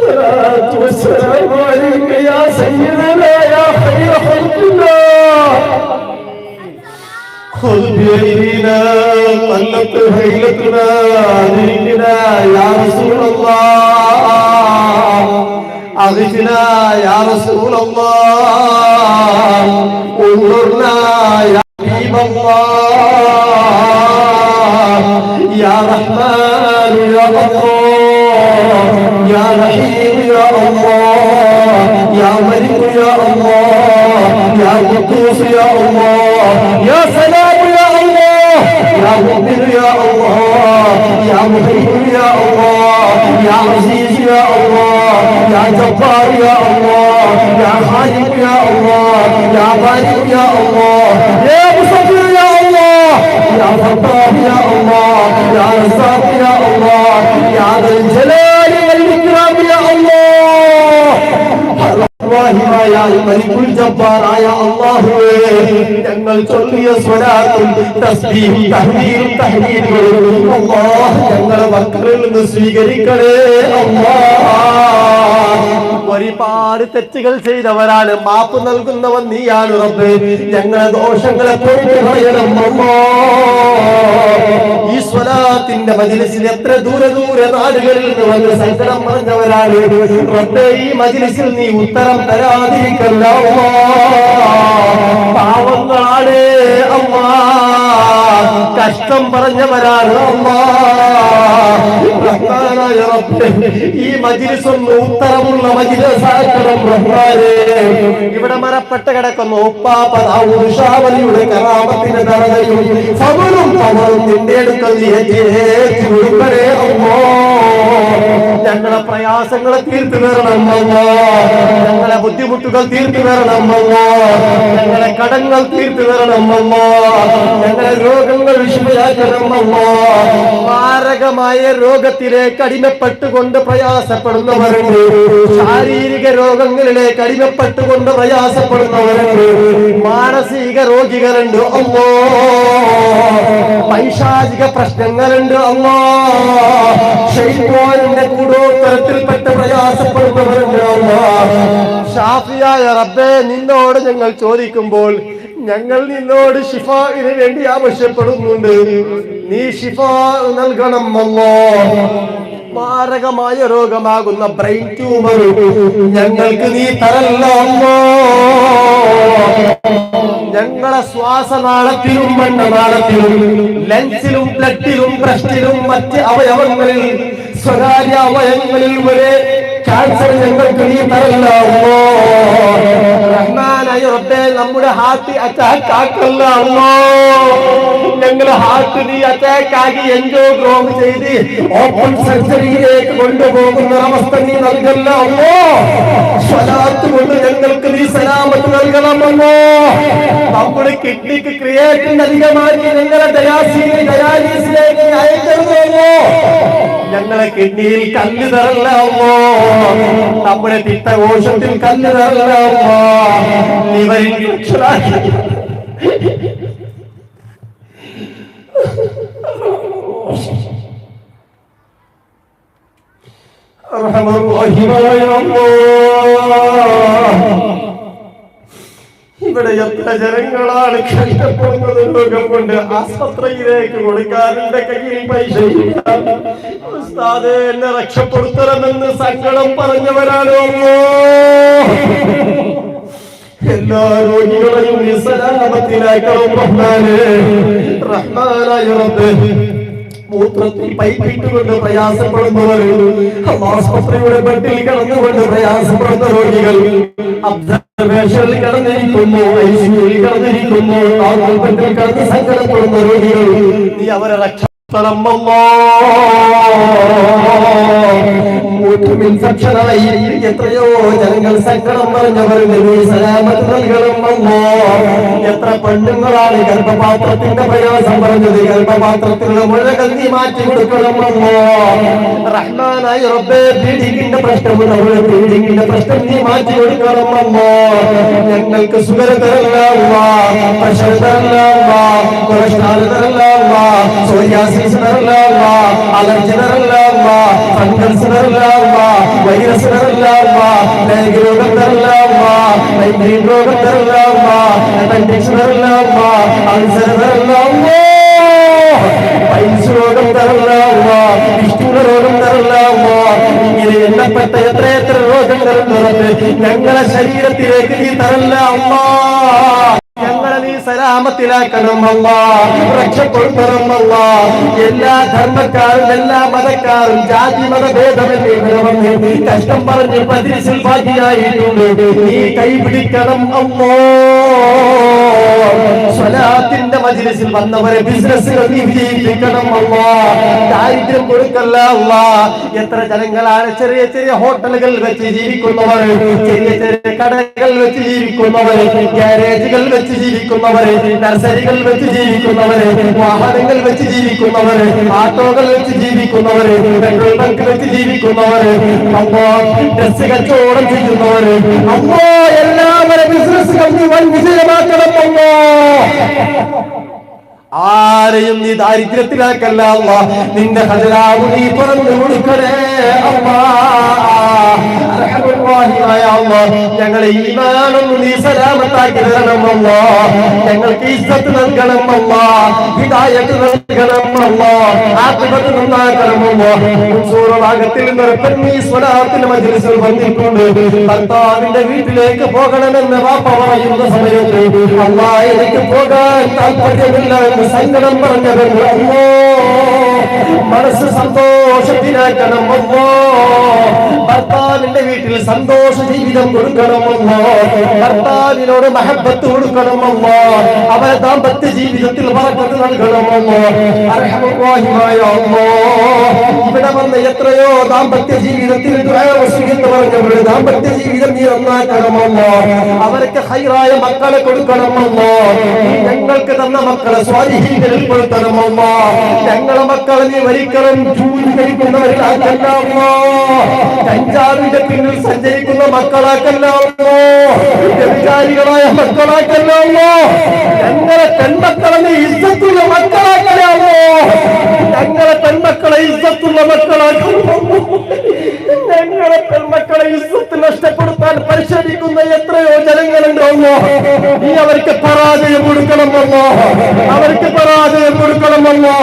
الصلاة والسلام عليك يا سيدنا يا خير خلق الله خذ بيدينا قلت هيلتنا أدركنا يا رسول الله أغثنا يا رسول الله انظرنا يا حبيب الله يا رحمن يا غفور يا رحيم يا الله يا ملك يا الله يا قدوس يا الله يا سلام يا الله يا مؤمن يا الله يا مهيمن يا الله يا عزيز يا الله يا جبار يا الله يا خالق يا الله يا بارئ يا الله يا مصطفى يا الله يا فتاح يا الله يا رزاق يا الله يا ذا الجلال والإكرام يا الله മലിക്കുൽ ജബ്ബാറായ അല്ലാഹുവേ ഞങ്ങൾ ചൊല്ലിയ സ്വലാത്തും തസ്ബീഹും തഹ്ലീലും തഹ്ലീലുകളും അല്ലാഹ് ഞങ്ങളുടെ മക്കളിൽ നിന്ന് സ്വീകരിക്കണേ അല്ലാഹ് ഒരുപാട് തെറ്റുകൾ ചെയ്തവരാണ് മാപ്പ് നൽകുന്നവൻ നീയാണ് റബ്ബേ ഞങ്ങളുടെ ദോഷങ്ങളെ പൊറുത്തു കളയണം അല്ലാഹ് ഈ സ്വലാത്തിന്റെ മജ്‌ലിസിൽ എത്ര ദൂരെ നാടുകളിൽ നിന്ന് വന്ന് സങ്കടം പറഞ്ഞവരാണ് റബ്ബേ ഈ മജ്‌ലിസിൽ നീ ഉത്തരം തരാതിരിക്കല്ല പാവങ്ങളാണ് അല്ലാഹ് കഷ്ടം പറഞ്ഞവരാണ് റഹ്മാനായ റബ്ബേ ഈ മജ്‌ലിസ് ഒന്ന് ഉത്തരമുള്ള മജ്‌ലിസാക്കണം റഹ്മാനേ ഇവിടെ മരപ്പെട്ട് കിടക്കുന്ന ഉപ്പാപ്പ ദാവൂദ് ഷാവലിയുടെ കറാമത്തിന്റെ ദറജയും ഫളലും പവറും നിന്റെ അടുക്കൽ ഏറ്റി കൊടുക്കണേ അല്ലാഹ് ഞങ്ങളെ പ്രയാസങ്ങളെ തീർത്തു തരണം അല്ലാഹ് ഞങ്ങളെ ബുദ്ധിമുട്ടുകൾ തീർത്തു തരണം അല്ലാഹ് ഞങ്ങളെ കടങ്ങൾ തീർത്തു തരണം അല്ലാഹ് ഞങ്ങളെ രോഗങ്ങൾ വിഷമയാക്കണം അല്ലാഹ് മാരകമായ രോഗത്തിലേക്ക് അടിമപ്പെട്ടുകൊണ്ട് പ്രയാസപ്പെടുന്നവരുണ്ട് ശാരീരിക രോഗങ്ങളിലേക്ക് അടിമപ്പെട്ടുകൊണ്ട് പ്രയാസപ്പെടുന്നവരുണ്ട് മാനസിക രോഗികളുണ്ട് അല്ലാഹ് പൈശാചിക പ്രശ്നങ്ങളുണ്ട് അല്ലാഹ് ശൈത്വാനിന്റെ കൂടോത്തരത്തിൽപ്പെട്ട് പ്രയാസപ്പെടുന്നവരുണ്ട് അല്ലാഹ് ഷാഫിയായ റബ്ബേ നിന്നോട് ഞങ്ങൾ ചോദിക്കുമ്പോൾ ഞങ്ങൾ നിന്നോട് ശിഫാഇന് വേണ്ടി ആവശ്യപ്പെടുന്നുണ്ട് നീ ശിഫാ നൽകണം അല്ലാഹ് മാരകമായ രോഗമാകുന്ന ബ്രെയിൻ ട്യൂമർ ഞങ്ങൾക്ക് നീ തരല്ല അല്ലാഹ് ഞങ്ങളെ ശ്വാസനാളത്തിലും മണ്ണനാളത്തിലും ലങ്സിലും ബ്ലഡിലും ബ്രസ്റ്റിലും മറ്റ് അവയവങ്ങളിൽ സ്വകാര്യ അവയവങ്ങളിൽ വരെ ക്യാൻസർ ഞങ്ങൾക്ക് നീ തരല്ല അല്ലാഹ് റഹ്മാനായ റബ്ബേ നമ്മുടെ ഹാർട്ട് അറ്റാക്ക് ആക്കല്ല അല്ലാഹ് ഞങ്ങളെ ഹാർട്ട് നീ അറ്റാക്ക് ആക്കി എൻജോഗ്രാം ചെയ്ത് ഓപ്പൺ സർജറിയിലേക്ക് കൊണ്ടുപോകുന്ന അവസ്ഥ നീ നൽകല്ല അല്ലാഹ് സ്വലാത്ത് കൊണ്ട് ഞങ്ങൾക്ക് നീ സലാമത്ത് നൽകണം അല്ലാഹ് നമ്മുടെ കിഡ്നിക്ക് ക്രിയേറ്റിൻ അധികമാക്കി ഞങ്ങളെ ഡയാലിസിലേക്ക് അയക്കരുത് അല്ലാഹ് ഞങ്ങളെ കിഡ്നിയിൽ കല്ല് തരല്ല അല്ലാഹ് നമ്മുടെ പിത്തകോശത്തിൽ കല്ല് തരല്ല അല്ലാഹ് ലിവറിൽ ഇവിടെ എത്ര ജനങ്ങളാണ് കഷ്ടപ്പെടുന്നത് രോഗം കൊണ്ട് ആസ്പത്രിയിലേക്ക് കൊടുക്കാൻ എന്റെ കയ്യിൽ പൈസ ഉസ്താദേ എന്നെ രക്ഷപ്പെടുത്തണമെന്ന് സങ്കടം പറഞ്ഞവരാണോ എല്ലാ രോഗികളെയും നീ സലാമത്തിലാക്കണം റഹ്മാനേ റഹ്മാനായ റബ്ബേ മൂത്രത്തിൽ പൈപ്പിട്ടുകൊണ്ട് പ്രയാസപ്പെടുന്നവർ ആസ്പത്രിയുടെ ബെഡിൽ കിടന്നുകൊണ്ട് പ്രയാസപ്പെടുന്ന രോഗികൾ ഒബ്സർവേഷനിൽ കിടന്നിരിക്കുന്നു ഐസിയുവിൽ കിടന്നിരിക്കുന്നു ബെഡിൽ കിടന്ന് സങ്കടപ്പെടുന്ന രോഗികൾ നീ അവരെ രക്ഷപ്പെടണം ഇൻഫെക്ഷനായി എത്രയോ ജനങ്ങൾ സങ്കടം പറഞ്ഞവരുടെ നീ സലാമത്ത് നൽകണം എത്ര പെണ്ണുങ്ങളാണ് ഗർഭപാത്രത്തിന്റെ പ്രയാസം പറഞ്ഞത് ഗർഭപാത്രത്തിലുള്ള മുഴകൾ നീ മാറ്റി കൊടുക്കണം റഹ്മാനായ റബ്ബേ ബ്ലീഡിങ്ങിന്റെ പ്രശ്നമുള്ളവരുടെ ബ്ലീഡിങ്ങിന്റെ പ്രശ്നം നീ മാറ്റി കൊടുക്കണം ഞങ്ങൾക്ക് സുഖം തരല്ല പ്രഷർ തരല്ല കൊളസ്ട്രോൾ തരല്ല സോറിയാസിസ് ഡിസീസ് തരല്ല അല്ലാഹ്, അലർജി തരല്ല അല്ലാഹ്, ഫംഗസ് തരല്ല അല്ലാഹ്, വൈറസ് തരല്ല അല്ലാഹ്, ലൈംഗിക രോഗം തരല്ല അല്ലാഹ്, മൈഗ്രെയിൻ രോഗം തരല്ല അല്ലാഹ്, അപ്പൻഡിക്സ് തരല്ല അല്ലാഹ്, അൾസർ തരല്ല അല്ലാഹ്, പൈൽസ് രോഗം തരല്ല അല്ലാഹ്, വിഷ്ണുവിന്റെ രോഗം തരല്ല അല്ലാഹ്. ഇങ്ങനെ എണ്ണപ്പെട്ട എത്ര രോഗങ്ങളുണ്ട് ഞങ്ങളെ ശരീരത്തിലേക്ക് നീ തരല്ല അല്ലാഹ്. ഞങ്ങളെ നീ സലാമത്തിലാക്കണം അല്ലാഹ്, രക്ഷപ്പെടുത്തണം അല്ലാഹ്. എല്ലാ ധർമ്മക്കാരും എല്ലാ മതക്കാരും ജാതി മതഭേദമെന്ന് കഷ്ടം പറഞ്ഞ് മജ്‌ലിസിൽ ബാക്കിയായിട്ടുണ്ട്. നീ കൈപിടിക്കണം അല്ലാഹ്. സ്വലാത്തിന്റെ മജ്‌ലിസിൽ വന്നവരെ ബിസിനസ്സുകൾ നീ വിജയിപ്പിക്കണം അല്ലാഹ്. ദാരിദ്ര്യം കൊടുക്കല്ല അല്ലാഹ്. എത്ര ജനങ്ങളാണ് ചെറിയ ചെറിയ ഹോട്ടലുകൾ വെച്ച് ജീവിക്കുന്നവർ, ചെറിയ ചെറിയ കടകൾ വെച്ച് ജീവിക്കുന്നവർ, ഗ്യാരേജുകൾ വെച്ച് ജീവിക്കുന്നവര്, നഴ്സറികൾ വെച്ച് ജീവിക്കുന്നവര്, വാഹനങ്ങൾ വെച്ച് ജീവിക്കുന്നവര്, ആട്ടോകൾ വെച്ച് ജീവിക്കുന്നവര്, പെട്രോൾ ബങ്ക് വെച്ച് ജീവിക്കുന്നവര്, ഡ്രസ് കച്ചവടം ചെയ്യുന്നവര്, അമ്മോ എല്ലാവരും ബിസിനസ്സുകൾ നീ വൻ വിജയമാക്കണം അമ്മോ. ആരെയും നീ ദാരിദ്ര്യത്തിലാക്കല്ല അല്ലാഹ്. നിന്റെ ഖജനാവ് നീ തുറന്നു കൊടുക്കണേ അല്ലാഹ്. ഞങ്ങളെ ഈമാനൊന്ന് നീ സലാമത്താക്കി തരണം അല്ലാഹ്. ഞങ്ങൾക്ക് ഇസ്സത്ത് നൽകണം അല്ലാഹ്, ഹിദായത്ത് നൽകണം അല്ലാഹ്, ആഖിബത്ത് നന്നാക്കണം അല്ലാഹ്. ഭാഗത്തിൽ നിന്ന് സ്വലാത്തിന്റെ മജ്‌ലിസിൽ വന്നിട്ടുണ്ട്. ഭർത്താവിന്റെ വീട്ടിലേക്ക് പോകണമെന്ന് വാപ്പ പറയുന്ന സമയത്ത് അല്ലാഹ് എനിക്ക് പോകാൻ താല്പര്യമില്ല എന്ന് സങ്കടം പറഞ്ഞവർ മനസ്സ് സന്തോഷത്തിലാക്കണം അല്ലാഹ്. ഭർത്താവിന്റെ വീട്ടിൽ സന്തോഷ ജീവിതം കൊടുക്കണം അല്ലാഹ്. ഭർത്താവിനോട് മഹബത്ത് കൊടുക്കണം അല്ലാഹ്. അവരെ ദാമ്പത്യ ജീവിതത്തിൽ ബറക്കത്ത് നൽകണം അല്ലാഹ്. അർഹമുർ-റഹീമായ അല്ലാഹ്, ഇവിടെ വന്ന എത്രയോ ദാമ്പത്യ ജീവിതത്തിൽ വസിയത്ത് പറഞ്ഞവരുടെ ദാമ്പത്യ ജീവിതം നീ നന്നാക്കണം അല്ലാഹ്. അവർക്ക് ഹൈറായ മക്കളെ കൊടുക്കണം അല്ലാഹ്. ഞങ്ങൾക്ക് തന്ന മക്കളെ സ്വാലിഹീങ്ങളിൽ പെടുത്തണം അല്ലാഹ്. ഞങ്ങളെ മക്കളെ നീ ഒരിക്കലും ജൂലി കഴിക്കുന്നവരിലാക്കല്ല അല്ലാഹ്. കഞ്ചാവിന്റെ പിന്നിൽ സഞ്ചരിക്കുന്ന മക്കളാക്കല്ല അല്ലാഹ്. വ്യഭിചാരികളായ മക്കളാക്കല്ല അല്ലാഹ്. ഞങ്ങളെ പെൺമക്കളെ നീ ഇസ്സത്തുള്ള മക്കളാക്കല്ല അല്ലാഹ്. ഞങ്ങളെ പെൺമക്കളെ ഇസ്സത്തുള്ള മക്കളാക്കല്ല. ഞങ്ങളെ പെൺമക്കളെ ഇസ്സത്ത് നഷ്ടപ്പെടുത്താൻ പരിശ്രമിക്കുന്ന എത്രയോ ജനങ്ങളുണ്ടോ നീ അവർക്ക് പരാജയം കൊടുക്കണമല്ലോ, അവർക്ക് പരാജയം കൊടുക്കണമല്ലോ.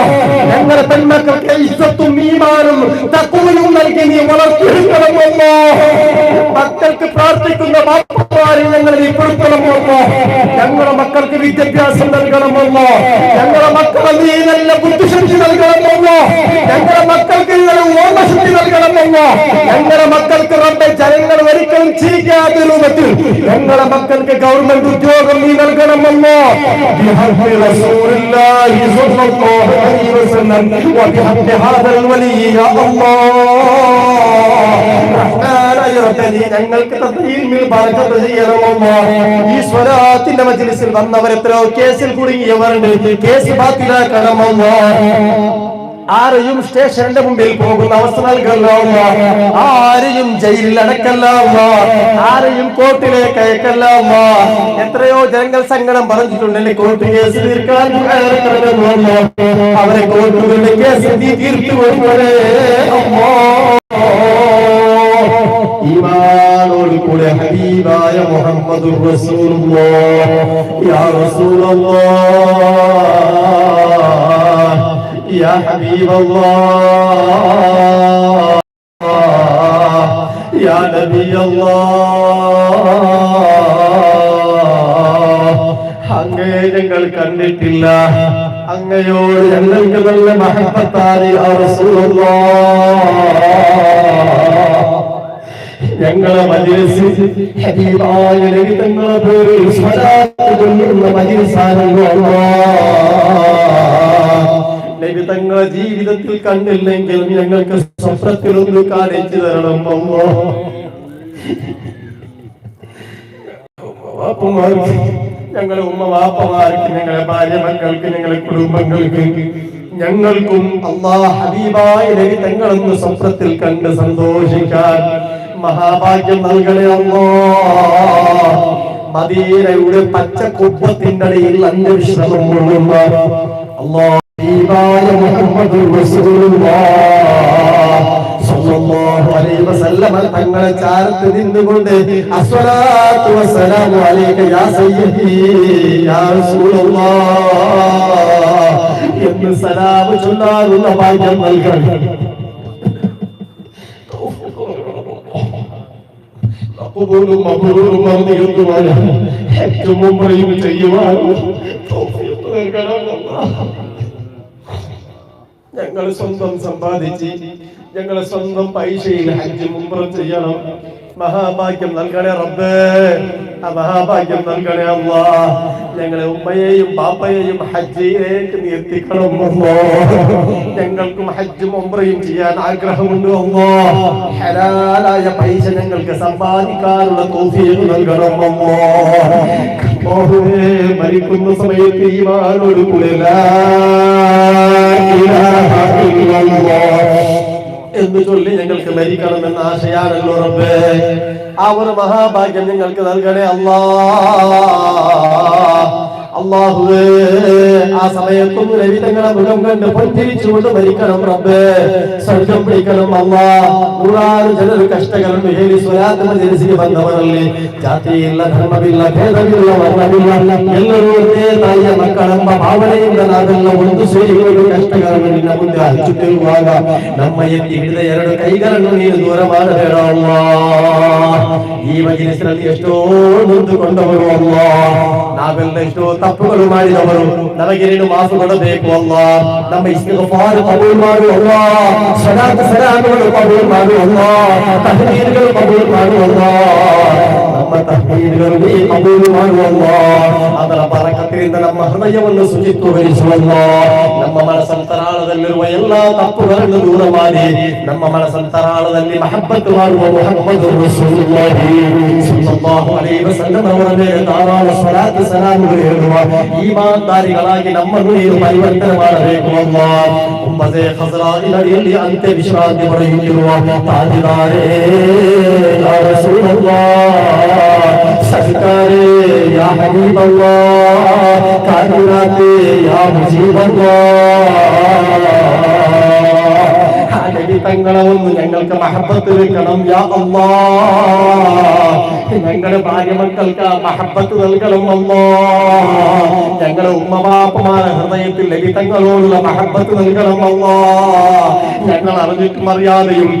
ഞങ്ങളെ പെൺമക്കൾക്ക് ഇസ്സത്തും ഈമാനും തഖ്വയും നൽകി നീ വളർത്തിയെടുക്കണമല്ലോ. മക്കൾക്ക് പ്രാർത്ഥിക്കുന്ന ബാപ്പമാരെ ഞങ്ങൾ നീ കൊടുക്കണമല്ലോ. ഞങ്ങളുടെ മക്കൾക്ക് വിദ്യാഭ്യാസം നൽകണമല്ലോ. ഞങ്ങളുടെ മക്കളെ നീ നല്ല ബുദ്ധിശക്തി നൽകണമല്ലോ. ഞങ്ങളുടെ മക്കൾക്ക് ഓർമ്മശക്തി നൽകണമല്ലോ. ഞങ്ങളുടെ മക്കൾക്ക് റബ്ബേ ജനങ്ങൾ ഒരിക്കലും ചിരിക്കാത്ത രൂപത്തിൽ ഞങ്ങളുടെ മക്കൾക്ക് ഗവൺമെന്റ് ഉദ്യോഗം നീ നൽകണമല്ലോ. ഞങ്ങൾക്ക് ഈ സ്വലാത്തിന്റെ മജ്‌ലിസിൽ വന്നവർ എത്രയോ കേസിൽ കുടുങ്ങിയവരുണ്ട്. കേസ് ബാത്തിലാക്കണമല്ലോ. ആരെയും സ്റ്റേഷന്റെ മുമ്പിൽ പോകുന്ന അവസ്ഥ നൽകല്ല, ആരെയും ജയിലിൽ അടക്കല്ല, ആരെയും കോർട്ടിലേക്ക് അയക്കല്ല. എത്രയോ ജനങ്ങൾ സങ്കടം പറഞ്ഞിട്ടുണ്ട്, എന്റെ കോർട്ട് കേസ് തീർക്കാൻ അവരെ കോർട്ടുകളുടെ കേസ് തീർത്തു കൊടുക്കണേ അമ്മോ. ഈമാനോട് കൂടെ ഹബീബായ മുഹമ്മദുർ റസൂലുള്ളാഹ്, യാ റസൂലല്ലാഹ്, യാ ഹബീബല്ലാഹ്, യാ നബിയല്ലാഹ്, അങ്ങയെ ഞങ്ങൾ കണ്ടിട്ടില്ല, അങ്ങയോട് ഞങ്ങൾക്ക് നല്ല മഹബത്താണ് യാ റസൂലല്ലാഹ്. ഞങ്ങളെ മജ്‌ലിസിൽ ഹബീബായ നബി തങ്ങളുടെ പേരിൽ സ്വലാത്ത് ചൊല്ലുന്ന മജ്‌ലിസാണല്ലോ അല്ലാഹ്. നബി തങ്ങളുടെ ജീവിതത്തിൽ കണ്ടില്ലെങ്കിൽ ഞങ്ങൾക്ക് സ്വപ്നത്തിലൊന്ന് കാണിച്ചു തരണം അല്ലാഹ്. ഞങ്ങളെ ഉമ്മ വാപ്പമാർക്ക്, ഞങ്ങളെ ഭാര്യ മക്കൾക്ക്, ഞങ്ങളെ കുടുംബങ്ങൾക്ക്, ഞങ്ങൾക്കും അല്ലാഹ് ഹബീബായ നബി തങ്ങളെന്ന് സ്വപ്നത്തിൽ കണ്ട് സന്തോഷിക്കാൻ മഹാഭാഗ്യം നൽകണേ അല്ലാഹ്. മദീനയുടെ പച്ച കുപ്പത്തിന്റെ അടിയിൽ അന്ത്യവിശ്രമം കൊള്ളുന്ന അല്ലാഹുവായ മുഹമ്മദുർ റസൂലുള്ളാഹ് സ്വല്ലല്ലാഹു അലൈഹി വസല്ലം തങ്ങളെ ചാരത്ത് നിന്നുകൊണ്ട് അസ്സലാത്തു വസ്സലാമു അലൈക യാ സയ്യിദി യാ റസൂലുള്ളാഹ് എന്ന് സലാം ചൊല്ലാനുള്ള ഭാഗ്യം നൽകണം. ഖബൂലും മബ്റൂറും മർദിയത്തുമായ ഹജ്ജും ഉംറയും ചെയ്യുവാൻ തൗഫീഖ് നൽകണം അല്ലാഹ്. ഞങ്ങൾ സ്വന്തം സമ്പാദിച്ച് ഞങ്ങളെ സ്വന്തം പൈസയിൽ ഹജ്ജും ഉംറയും ചെയ്യണം. മഹാഭാഗ്യം നൽകണേ റബ്ബേ, ആ മഹാഭാഗ്യം നൽകണേ അല്ലാഹ്. ഞങ്ങളെ ഉമ്മയെയും ബാപ്പയെയും ഹജ്ജിലേക്ക് നീ എത്തിക്കണം അല്ലാഹ്. ഞങ്ങൾക്കും ഹജ്ജും ഉംറയും ചെയ്യാൻ ആഗ്രഹമുണ്ട് അല്ലാഹ്. ഹലാലായ പൈസ ഞങ്ങൾക്ക് സമ്പാദിക്കാനുള്ള തൗഫീഖ് നൽകണം അല്ലാഹ്. അല്ലാഹുവേ, മരിക്കുന്ന സമയത്ത് ഈമാനോട് കൂടെ ലാ ഇലാഹ ഇല്ലല്ലാഹ് എന്ന് ചൊല്ലി ഞങ്ങൾക്ക് മരിക്കണമെന്ന ആശയാണല്ലോ റബ്ബേ. ആ ഒരു മഹാഭാഗ്യം ഞങ്ങൾക്ക് നൽകണേ അല്ലാഹുവേ. ആ സമയത്തൊന്നും നബി തങ്ങളെ മുഖം കണ്ട് പൊന്തിരിച്ചുകൊണ്ട് മരിക്കണം റബ്ബേ. സ്വർഗം പിടിക്കണം അല്ലാഹ്. നൂറാറ് ജനർ കഷ്ടಗಳನ್ನು ಹೇಳಿ സ്വലാത്ത് മജ്‌ലിസിಗೆ ಬಂದವರಲ್ಲಿ ಜಾತಿಯಿಲ್ಲ, ಧರ್ಮವಿಲ್ಲ, ಭೇದವಿಲ್ಲ, ವರ್ಣವಿಲ್ಲ, ಎಲ್ಲರೂ ಒಂದೇ ತಾಯಿಯ ಮಕ್ಕಳೆಂಬ ಭಾವನೆಯಿಂದ ನಾವೆಲ್ಲ ಒಂದು ಸೇರಿಕೊಂಡು ಕಷ್ಟಗಳನ್ನು ನಿನ್ನ ಮುಂದೆ ಹಂಚುತ್ತಿರುವಾಗ ನಮ್ಮ ಎತ್ತಿ ಹಿಡಿದ ಎರಡು ಕೈಗಳನ್ನು ನೀನು ದೂರ ಮಾಡಬೇಡ ಅಲ್ಲಾಹ್. ಈ ಮಜ್‌ಲಿಸಿನಲ್ಲಿ ಎಷ್ಟೋ ನೊಂದುಕೊಂಡವರು ಅಲ್ಲಾಹ್, ನಾವೆಲ್ಲ ಎಷ್ಟೋ ತಪ್ಪುಗಳು ಮಾಡಿದವರು, ನಮಗೆ ನೀನು ಮಾಫು ಕೊಡಬೇಕು ಅಲ್ಲಾಹ್. ನಮ್ಮ ಇಸ್ತಿಗ್ಫಾರ್ ಕಬೂಲ್ ಮಾಡು ಅಲ್ಲಾಹ್. ಸಲಾತ್ ಸಲಾಮುಗಳು ಕಬೂಲ್ ಮಾಡು ಅಲ್ಲಾಹ್. ತಹ್ಮೀದ್ಗಳು ಕಬೂಲ್ ಮಾಡು ಅಲ್ಲಾಹ್. ನಮ್ಮ ತಹ್ಮೀದ್ಗಳು ನೀ ಕಬೂಲ್ ಮಾಡು ಅಲ್ಲಾಹ್. ಅದರ ಬರಕತ್ತಿನಿಂದ ನಮ್ಮ ಹೃದಯವನ್ನು ಶುಚಿತ್ವಗೊಳಿಸುವಲ್ಲಾಹ್. ನಮ್ಮ ಮನಸಂತರಾಳದಲ್ಲಿರುವ ಎಲ್ಲಾ ತಪ್ಪುಗಳನ್ನು ದೂರ ಮಾಡಿ ನಮ್ಮ ಮನಸಂತರಾಳದಲ್ಲಿ ಮಹಬ್ಬತ್ ಮಾಡುವ ಮುಹಮ್ಮದುರ್ ರಸೂಲುಲ್ಲಾಹಿ ಸಲ್ಲಲ್ಲಾಹು ಅಲೈಹಿ ವಸಲ್ಲಂ ಅವರ ಮೇಲೆ ಧಾರಾಳ ಸಲಾತ್ ಸಲಾಮುಗಳು ಹೇಳುವ ಈಮಾನ್ದಾರಿಗಳಾಗಿ ನಮ್ಮನ್ನು ನೀನು ಪರಿವರ್ತನೆ ಮಾಡಬೇಕು ಅಲ್ಲಾಹ್. ಉಮ್ಮತೆ ಖಜರಾಯಿನ ಅಡಿಯಲ್ಲಿ ಅಂತ್ಯ ವಿಶ್ರಾಂತಿ ಪಡೆಯುತ್ತಿರುವ ತಾಜಿದಾರೇ ಯಾ ರಸೂಲಲ್ಲಾಹ್, ಸರ್ಕಾರೇ ಯಾ ಹಬೀಬಲ್ಲಾಹ್, ಕಾದಿರಾತೆ ಯಾ മുജീബല്ലാഹ്. നബി തങ്ങളെ ഒന്ന് ഞങ്ങൾക്ക് മഹബത്ത് വെക്കണം യാ അല്ലാഹ്. ഞങ്ങളുടെ ഭാര്യമക്കൾക്ക് മഹബത്ത് നൽകണം അല്ലാഹ്. ഞങ്ങളുടെ ഉമ്മവാപ്പമാരുടെ ഹൃദയത്തിൽ നബി തങ്ങളോടുള്ള മഹബത്ത് നൽകണം അല്ലാഹ്. ഞങ്ങൾ അറിഞ്ഞിട്ടും അറിയാതെയും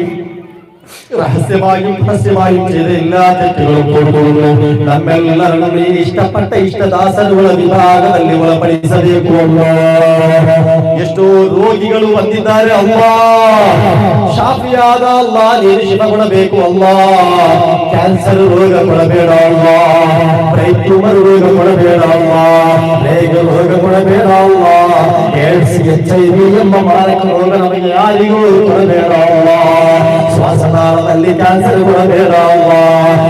രഹസ്യമായും രഹസ്യമായും ചെയ്ത എല്ലാ തെറ്റുകളും കൊടുക്കുന്നു. നമ്മെല്ലാവരും നീ ಇಷ್ಟಪಟ್ಟ ಇಷ್ಟದಾಸರುಗಳ ವಿಭಾಗದಲ್ಲಿ ಒಳಪಡಿಸಬೇಕು ಅಲ್ಲಾಹ್. ಎಷ್ಟೋ ರೋಗಿಗಳು ಬಂದಿದ್ದಾರೆ ಅಲ್ಲಾಹ್. ಶಾಫಿಯಾದ ಅಲ್ಲಾಹ್ ನೀನು ಶಿಫ ಕೊಡಬೇಕು ಅಲ್ಲಾಹ್. ಕ್ಯಾನ್ಸರ್ ರೋಗ ಕೊಡಬೇಡ ಅಲ್ಲಾಹ್. ಬ್ರೈನ್ ಟ್ಯೂಮರ್ ರೋಗ ಕೊಡಬೇಡ ಅಲ್ಲಾಹ್. ಪ್ಲೇಗ್ ರೋಗ ಕೊಡಬೇಡ ಅಲ್ಲಾಹ್. ಏಡ್ಸ್ HIV ಎಂಬ ಮಾರಕ ರೋಗ ನಮಗೆ ಯಾರಿಗೂ ಕೊಡಬೇಡ ಅಲ್ಲಾಹ್. ಶ್ವಾಸನಾಳದಲ್ಲಿ ಕ್ಯಾನ್ಸರ್ ಕೊಡಬೇಡ ಅಲ್ಲಾಹ್.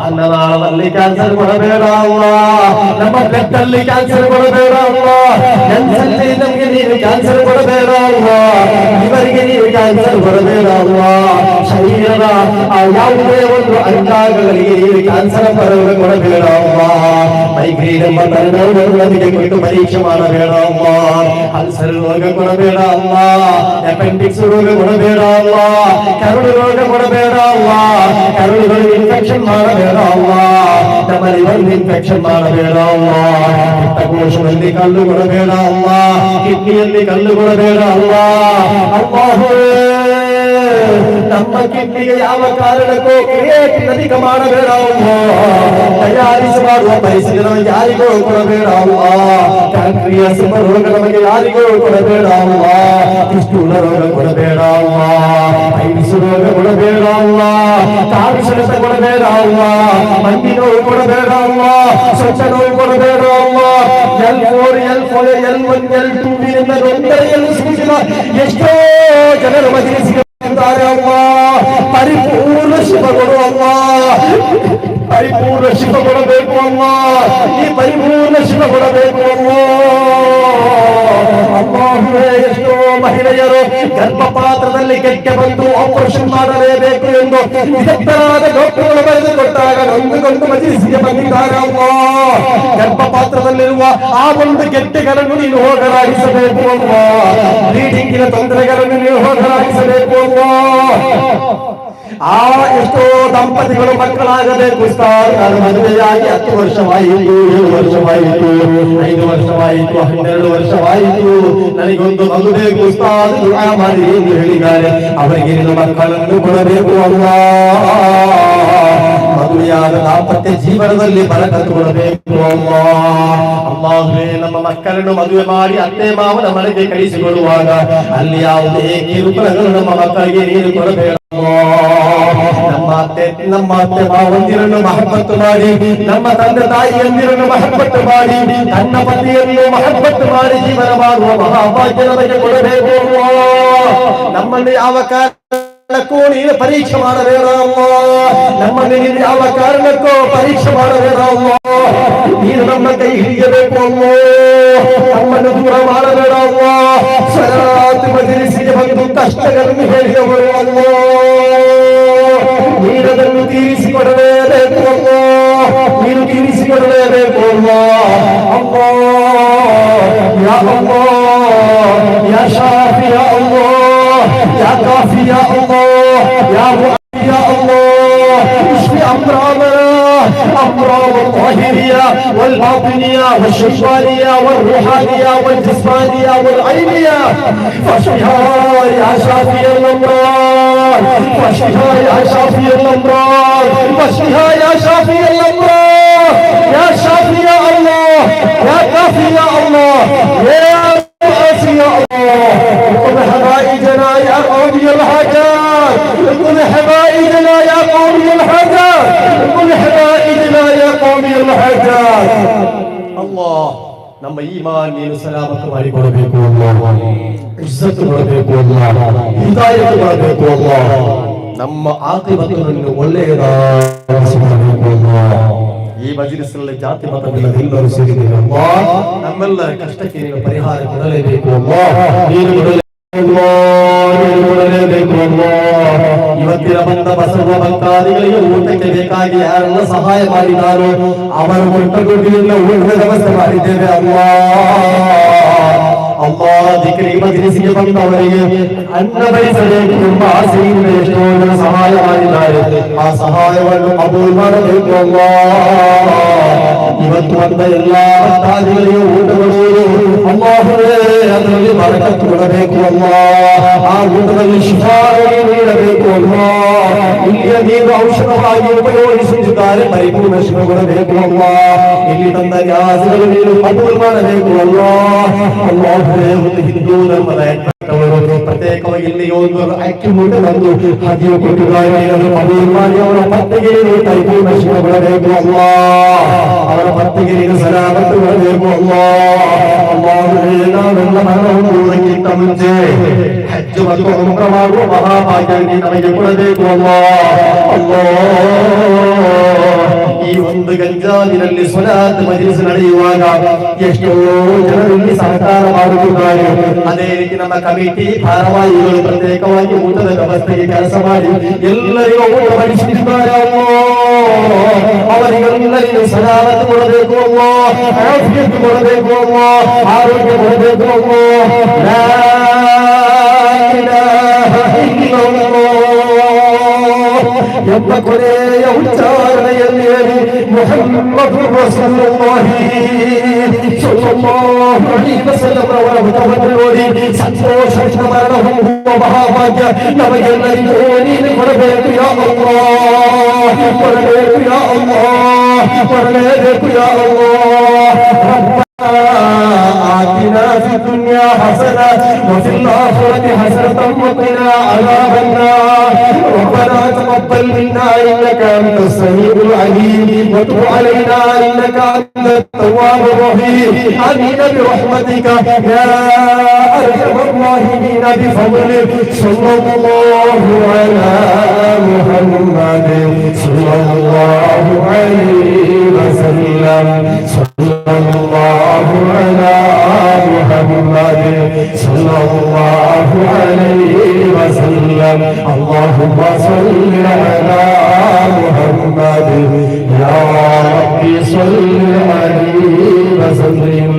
ಅನ್ನನಾಳದಲ್ಲಿ ಕ್ಯಾನ್ಸರ್ ಕೊಡಬೇಡ ಅಲ್ಲಾಹ್. ನಮ್ಮ ಬ್ಲಡ್ ಅಲ್ಲಿ ಕ್ಯಾನ್ಸರ್ ಕೊಡಬೇಡ ಅಲ್ಲಾಹ್. ಕ್ಯಾನ್ಸರ್ ನಮಗೆ ನೀನು ಕ್ಯಾನ್ಸರ್ ಕೊಡಬೇಡ ಅಲ್ಲಾಹ್. ಇವರಿಗೆ ನೀನು ಕ್ಯಾನ್ಸರ್ ಕೊಡಬೇಡ ಅಲ್ಲಾಹ್. ಶರೀರದ ಯಾವುದೇ ಒಂದು ಅಂಗಾಂಗಗಳಿಗೆ ನೀನು ಕ್ಯಾನ್ಸರ್ ರೋಗ ಕೊಡಬೇಡ ಅಲ್ಲಾಹ್. ಮೈಗ್ರೇನ್ ಎಂಬ ತಲೆನೋವು ನಮಗೆ ಕೊಟ್ಟು ಪರೀಕ್ಷೆ ಮಾಡಬೇಡ ಅಲ್ಲಾಹ್. ಅಲ್ಸರ್ ರೋಗ ಕೊಡಬೇಡ ಅಲ್ಲಾಹ್. ಅಪೆಂಡಿಕ್ಸ್ ರೋಗ ಕೊಡಬೇಡ ಅಲ್ಲಾಹ್. ಕರುಳು ರೋಗ ಕೊಡಬೇಡ ಅಲ್ಲಾಹ್. ಕರುಳುಗಳು ಇನ್ಫೆಕ್ಷನ್ ಮಾಡಬೇಡ ಅಲ್ಲಾಹ್. ನಮ್ಮ ಲಿವರ್ ಇನ್ಫೆಕ್ಷನ್ ಮಾಡಬೇಡ ಅಲ್ಲಾಹ್. ಪಿತ್ತಕೋಶದಲ್ಲಿ ಕಲ್ಲು ಕೊಡಬೇಡ ಅಲ್ಲಾಹ್. ಕಿಡ್ನಿಯಲ್ಲಿ ಕಲ್ಲು ಕೊಡಬೇಡ ಅಲ್ಲಾಹ್. ಅಲ್ಲಾಹುವೇ, ನಮ್ಮ ಕಿಡ್ನಿಗೆ ಯಾವ ಕಾರಣಕ್ಕೂ ಕ್ರಿಯೇಟಿನ್ ಅಧಿಕ ಮಾಡಬೇಡ ಅಲ್ಲಾಹ್. ತಯಾರಿಸಿ ಮಾಡುವ ಪರಿಸ್ಥಿತಿ ನಮಗೆ ಯಾರಿಗೂ ಕೊಡಬೇಡ ಅಲ್ಲಾಹ್. ಪ್ಯಾಂಕ್ರಿಯಾಸ್ ರೋಗ ನಮಗೆ ಯಾರಿಗೂ ಕೊಡಬೇಡ ಅಲ್ಲಾಹ್. ಪಿಸ್ತೂಲ ರೋಗ ಕೊಡಬೇಡ ಅಲ್ಲಾಹ್. ಐವಿಸ್ ರೋಗ ಕೊಡಬೇಡ ಅಲ್ಲಾಹ್. ಕಾಲು ಸೆಳೆತ ಕೊಡಬೇಡ ಅಲ್ಲಾಹ್. ಮಂಡಿ ನೋವು ಕೊಡಬೇಡ ಅಲ್ಲಾಹ್. ಸೊಂಟ ನೋವು ಕೊಡಬೇಡ ಅಲ್ಲಾಹ್. L4, L5, L1, L2 ನಿಂದ ನೊಂದರೆಯಲ್ಲಿ ಸೂಚಿಸಿದ ಎಷ್ಟೋ ಜನರು ಮಜ್ಲಿಸಿಗೆ ಅಲ್ಲಾಹ್. ಪರಿಪೂರ್ಣ ಶಿವ ಕೊಡು ಅಲ್ಲಾಹ್. ಪರಿಪೂರ್ಣ ಶಿವ ಕೊಡಬೇಕು ಅಲ್ಲ, ಈ ಪರಿಪೂರ್ಣ ಶಿವ ಕೊಡಬೇಕು ಅಲ್ಲ. ಅಲ್ಲಾಹುವೇ, ಎಷ್ಟೋ ಮಹಿಳೆಯರು ಗರ್ಭಪಾತ್ರದಲ್ಲಿ ಕೆಕ್ಕೆ ಬಂದು ಆಪರೇಷನ್ ಮಾಡಲೇಬೇಕು ಎಂದು ವಿದಗ್ಧರಾದ ಡಾಕ್ಟರ್ಗಳು ಬರೆದುಕೊಟ್ಟಾಗ ನೊಂದುಕೊಂಡು ಮಜಲಿಸಿಗೆ ಬಂದಿದ್ದಾರೆ. ಅಲ್ಲ, ಗರ್ಭಪಾತ್ರದಲ್ಲಿರುವ ಆ ಒಂದು ಗೆಡ್ಡೆಗಳನ್ನು ನೀನು ಹೋಗಲಾಡಿಸಬೇಕು ಅಲ್ಲ, ಬ್ಲೀಡಿಂಗಿನ ತೊಂದರೆಗಳನ್ನು ನೀವು ಹೋಗಲಾಡಿಸಬೇಕು ಅಲ್ಲ. ಆ ಎಷ್ಟೋ ದಂಪತಿಗಳು ಮಕ್ಕಳಾಗಬೇಕು. ನಾನು ಮದುವೆಯಾಗಿ 10 ವರ್ಷವಾಯಿತು, 7 ವರ್ಷವಾಯಿತು, 5 ವರ್ಷವಾಯಿತು, 12 ವರ್ಷವಾಯಿತು, ನನಗೊಂದು ಮಗು ಬೇಕು ಉಸ್ತಾದ್, ದುಆ ಮಾಡಿ ಎಂದು ಹೇಳಿದ್ದಾರೆ. ಅವರಿಗೆ ನಿನ್ನ ಮಕ್ಕಳನ್ನು ಕೊಡಬೇಕು ಅಲ್ಲ. ಮದುವೆಯಾದ ದಾಂಪತ್ಯ ಜೀವನದಲ್ಲಿ ಬರಕತ್ತು ಕೊಡಬೇಕು ಅಲ್ಲ. ಅಲ್ಲಾಹುವೇ, ನಮ್ಮ ಮಕ್ಕಳನ್ನು ಮದುವೆ ಮಾಡಿ ಅತ್ತೆ ಮಾವನ ಮನೆಗೆ ಕಳಿಸಿಕೊಡುವಾಗ ಅಲ್ಲಿ ಯಾವುದೇ ಕಿರುಕುಳಗಳು ನಮ್ಮ ಮಕ್ಕಳಿಗೆ ನೀನು ಕೊಡಬೇಡ. ನಮ್ಮ ಅತ್ತೆ ಮಾವಂದಿರನ್ನು ಮಹಬ್ಬತ್ತು ಮಾಡಿ, ನಮ್ಮ ತಂದೆ ತಾಯಿಯಂದಿರನ್ನು ಮಹಬ್ಬತ್ತು ಮಾಡಿ, ತನ್ನ ಪತಿಯನ್ನು ಮಹಬ್ಬತ್ತು ಮಾಡಿ ಜೀವನ ಮಾಡುವ ಮಹಾಭಾಗ್ಯ ನಮಗೆ ಕೊಡಬೇಕು. ನಮ್ಮನ್ನು ಯಾವ ಕಾರಣಕ್ಕೂ ನೀನು ಪರೀಕ್ಷೆ ಮಾಡಬೇಡ ಅಮ್ಮ, ನಮ್ಮನ್ನು ನೀನು ಯಾವ ಕಾರಣಕ್ಕೂ ಪರೀಕ್ಷೆ ಮಾಡಬೇಡ ಅಮ್ಮ. ನೀನು ನಮ್ಮ ಕೈ ಹಿಡಿಯಬೇಕು ಅಮ್ಮ, ನಮ್ಮನ್ನು ದೂರ ಮಾಡಬೇಡ ಅಮ್ಮ. ಸರಾತ್ ಮಜಲಿಸಿಗೆ ಬಂದು ಕಷ್ಟಗಳನ್ನು ಹೇಳಿದವರು ಅಮ್ಮ, ನೀನದನ್ನು ತೀರಿಸಿಕೊಡಲೇಬೇಕು ಅಮ್ಮ, ನೀನು ತೀರಿಸಿಕೊಡಲೇಬೇಕು ಅಮ್ಮ. ಅಮ್ಮ ಯಾ ಅಮ್ಮ, ಯಾ ಶಾಫಿ ಯಾ ಅಮ್ಮ, ಯಾ ಕಾಫಿ ಯಾ ಅಮ್ಮ, ಯಾ ಮುಅಫಿ ಯಾ ಅಮ್ಮ. اشفي امراضنا، امراض الظاهريه والباطنيه والشيطانيه والروحانيه والجسمانيه والعينيه، فاشفها يا شافي الامراض، واشفها يا شافي الامراض، واشفها يا شافي الامراض، يا شافي يا الله، يا كافي يا الله، يا عافي يا الله. قل حوائجنا يا قاضي الحاجات، قل حوائجنا يا قاضي الحاجات، قل حوائجنا يا قاضي الحاجات. الله ನಮ್ಮ ಈಮಾನ್ ನೀನು ಸಲಾಮತ್ ಮಾಡಿ ಕೊಡಬೇಕು ಅಲ್ಲಾಹ್, ಇಜ್ಜತ್ ಕೊಡಬೇಕು ಅಲ್ಲಾಹ್, ಹಿದಾಯತ್ ಕೊಡಬೇಕು ಅಲ್ಲಾಹ್, ನಮ್ಮ ಆಕಿಬತನ್ನು ಒಳ್ಳೆಯದಾಗಿಸಬೇಕು ಅಲ್ಲಾಹ್. ಈ ಮಜ್ಲಿಸ್ನಲ್ಲಿ ಜಾತಿ ಮತವಿಲ್ಲದೆ ಎಲ್ಲರೂ ಸೇರಿದ್ದೇವೆ ಅಲ್ಲಾಹ್, ನಮ್ಮೆಲ್ಲರ ಕಷ್ಟಕ್ಕೆ ನೀನು ಪರಿಹಾರ ಕೊಡಲೇಬೇಕು ಅಲ್ಲಾಹ್, ನೀನು ಕೊಡಲೇಬೇಕು ಅಲ್ಲಾಹ್. ಇವತ್ತಿನ ಬಂದ ಬಸವ ಭಕ್ತಾದಿಗಳಿಗೆ ಊಟಕ್ಕೆ ಬೇಕಾಗಿ ಯಾರೆಲ್ಲ ಸಹಾಯ ಮಾಡಿದಾರೋ ಅವರು ಕೊಟ್ಟ ದುಡ್ಡಿನಿಂದ ಊಟದ ವ್ಯವಸ್ಥೆ ಮಾಡಿದ್ದೇವೆ ಅಲ್ಲಾಹ್. ದಿಕ್ರಿ ಮಜ್ಲಿಸಿಗೆ ಬಂದವರಿಗೆ ಅನ್ನ ಬಡಿಸಬೇಕು ಎಂಬ ಆಸೆಯಿಂದ ಎಷ್ಟೋ ಜನ ಸಹಾಯ ಮಾಡಿದ್ದಾರೆ, ಆ ಸಹಾಯವನ್ನು ಕಬೂಲ್ ಮಾಡಬೇಕು ಅಲ್ಲಾಹ್. ಇವತ್ತು ಬಂದ ಎಲ್ಲಾ ಭಕ್ತಾದಿಗಳಿಗೆ ಊಟಗಳು ಅಲ್ಲಾಹುವೇ ಅದರಲ್ಲಿ ಬರಕತ್ತು ಕೊಡಬೇಕು ಅಲ್ಲಾಹ್, ಆ ಊಟದಲ್ಲಿ ಶಿಫಾವನ್ನು ನೀಡಬೇಕು ಅಲ್ಲಾಹ್. ಇಲ್ಲಿಯ ನೀರು ಔಷಧವಾಗಿ ಉಪಯೋಗಿಸುತ್ತಿದ್ದಾರೆ, ಪರಿಪೂರ್ಣ ಶಿವ ಕೊಡಬೇಕು ಅಲ್ಲಾಹ್. ಇಲ್ಲಿ ತಂದ ನ್ಯಾಸಗಳು ನೀನು ಕಬೂಲ್ ಮಾಡಬೇಕು ಅಲ್ಲಾಹ್. ಅಲ್ಲಾಹುವೇ, ಒಂದು ಹಿಂದೂ ಧರ್ಮದ ಪ್ರತ್ಯೇಕವಾಗಿ ಇಲ್ಲಿ ಒಂದು ಅಕ್ಕಿ ಊಟ ಬಂದು ಹದಿಯು ಕೊಟ್ಟಿದ್ದಾರೆ, ಕಬೂಲ್ ಮಾಡಿ ಅವರ ಪತ್ತೆಗೆ ನೀನು ಪರಿಪೂರ್ಣ ಶಿವ ಕೊಡಬೇಕು ಅಲ್ಲಾಹ್, ಅವರ ಪತ್ತೆಗೆ ನೀನು ಸಲಾಮತ್ತು ಕೊಡಬೇಕು ಅಲ್ಲಾಹ್. ಅಲ್ಲಾಹುವೇ, ನಾವೆಲ್ಲ ಮರಣ ಹೊಂದುವುದಕ್ಕಿಂತ ಮುಂಚೆ ಹಜ್ ಮತ್ತು ಉಮ್ರಾ ಮಾಡುವ ಮಹಾಭಾಗ್ಯ ನಮಗೆ ಕೊಡಬೇಕು ಅಲ್ಲಾಹ್. ಈ ಒಂದು ಗಂಜಾಲಿನಲ್ಲಿ ಸ್ವಲಾತ್ ಮಜ್ಲಿಸ್ ನಡೆಯುವಾಗ ಎಷ್ಟೋ ಜನರಲ್ಲಿ ಸಹಕಾರ ಮಾಡುತ್ತಿದ್ದಾರೆ. ಅದೇ ರೀತಿ ನಮ್ಮ ಕಮಿಟಿ ಭಾರವಾಹಿಗಳು ಪ್ರತ್ಯೇಕವಾಗಿ ಊಟದ ವ್ಯವಸ್ಥೆಗೆ ಕೆಲಸ ಮಾಡಿ ಎಲ್ಲರಿಗೂ ಊಟ ಬಡಿಸುತ್ತಿದ್ದಾರೆ ಅಲ್ಲಾಹ್. ಅವರಿಗೆಲ್ಲರಿಗೂ ಸಲಾಮತ್ ಕೊಡಬೇಕು ಅಲ್ಲಾಹ್, ಆಫಿಯತ್ ಕೊಡಬೇಕು ಅಲ್ಲಾಹ್, ಆರೋಗ್ಯ ಕೊಡಬೇಕು ಅಲ್ಲಾಹ್. ಲಾ ಇಲಾಹ ಇಲ್ಲಲ್ಲಾಹ್ ಎಂಬ ಕೊನೆಯ ಉಚ್ಚಾರಣೆಯಲ್ಲಿ ಮುಹಮ್ಮದ್ ರಸೂಲುಲ್ಲಾಹಿ ಸಲ್ಲಲ್ಲಾಹು ಅಲೈಹಿ ವಸಲ್ಲಂ ಅವರ ಹುಟ್ಟುಹಬ್ಬವನ್ನು ನೋಡಿ ಸಂತೋಷದ ಮರಣ ಹೊಂದುವ ಮಹಾಭಾಗ್ಯ ನಮಗೆಲ್ಲರಿಗೂ ನೀನು ಕೊಡಬೇಕು ಯಾ ಅಲ್ಲಾಹ್, ಕೊಡಬೇಕು ಯಾ ಅಲ್ಲಾಹ್, ಕೊಡಲೇಬೇಕು ಯಾ ಅಲ್ಲಾಹ್. ರಬ್ಬನಾ ಆತಿನಾ في الدنيا حسنة وفي الآخرة حسنة وقنا عذاب النار ربنا تقبل منا إنك أنت السميع العليم وتب علينا إنك أنت التواب الرحيم آمين برحمتك يا أرحم الراحمين بفضلك صلى الله على محمد صلى الله عليه وسلم صلى الله على محمد صلى الله عليه وسلم اللهم صل على محمد يا ربي صل عليه وسلم.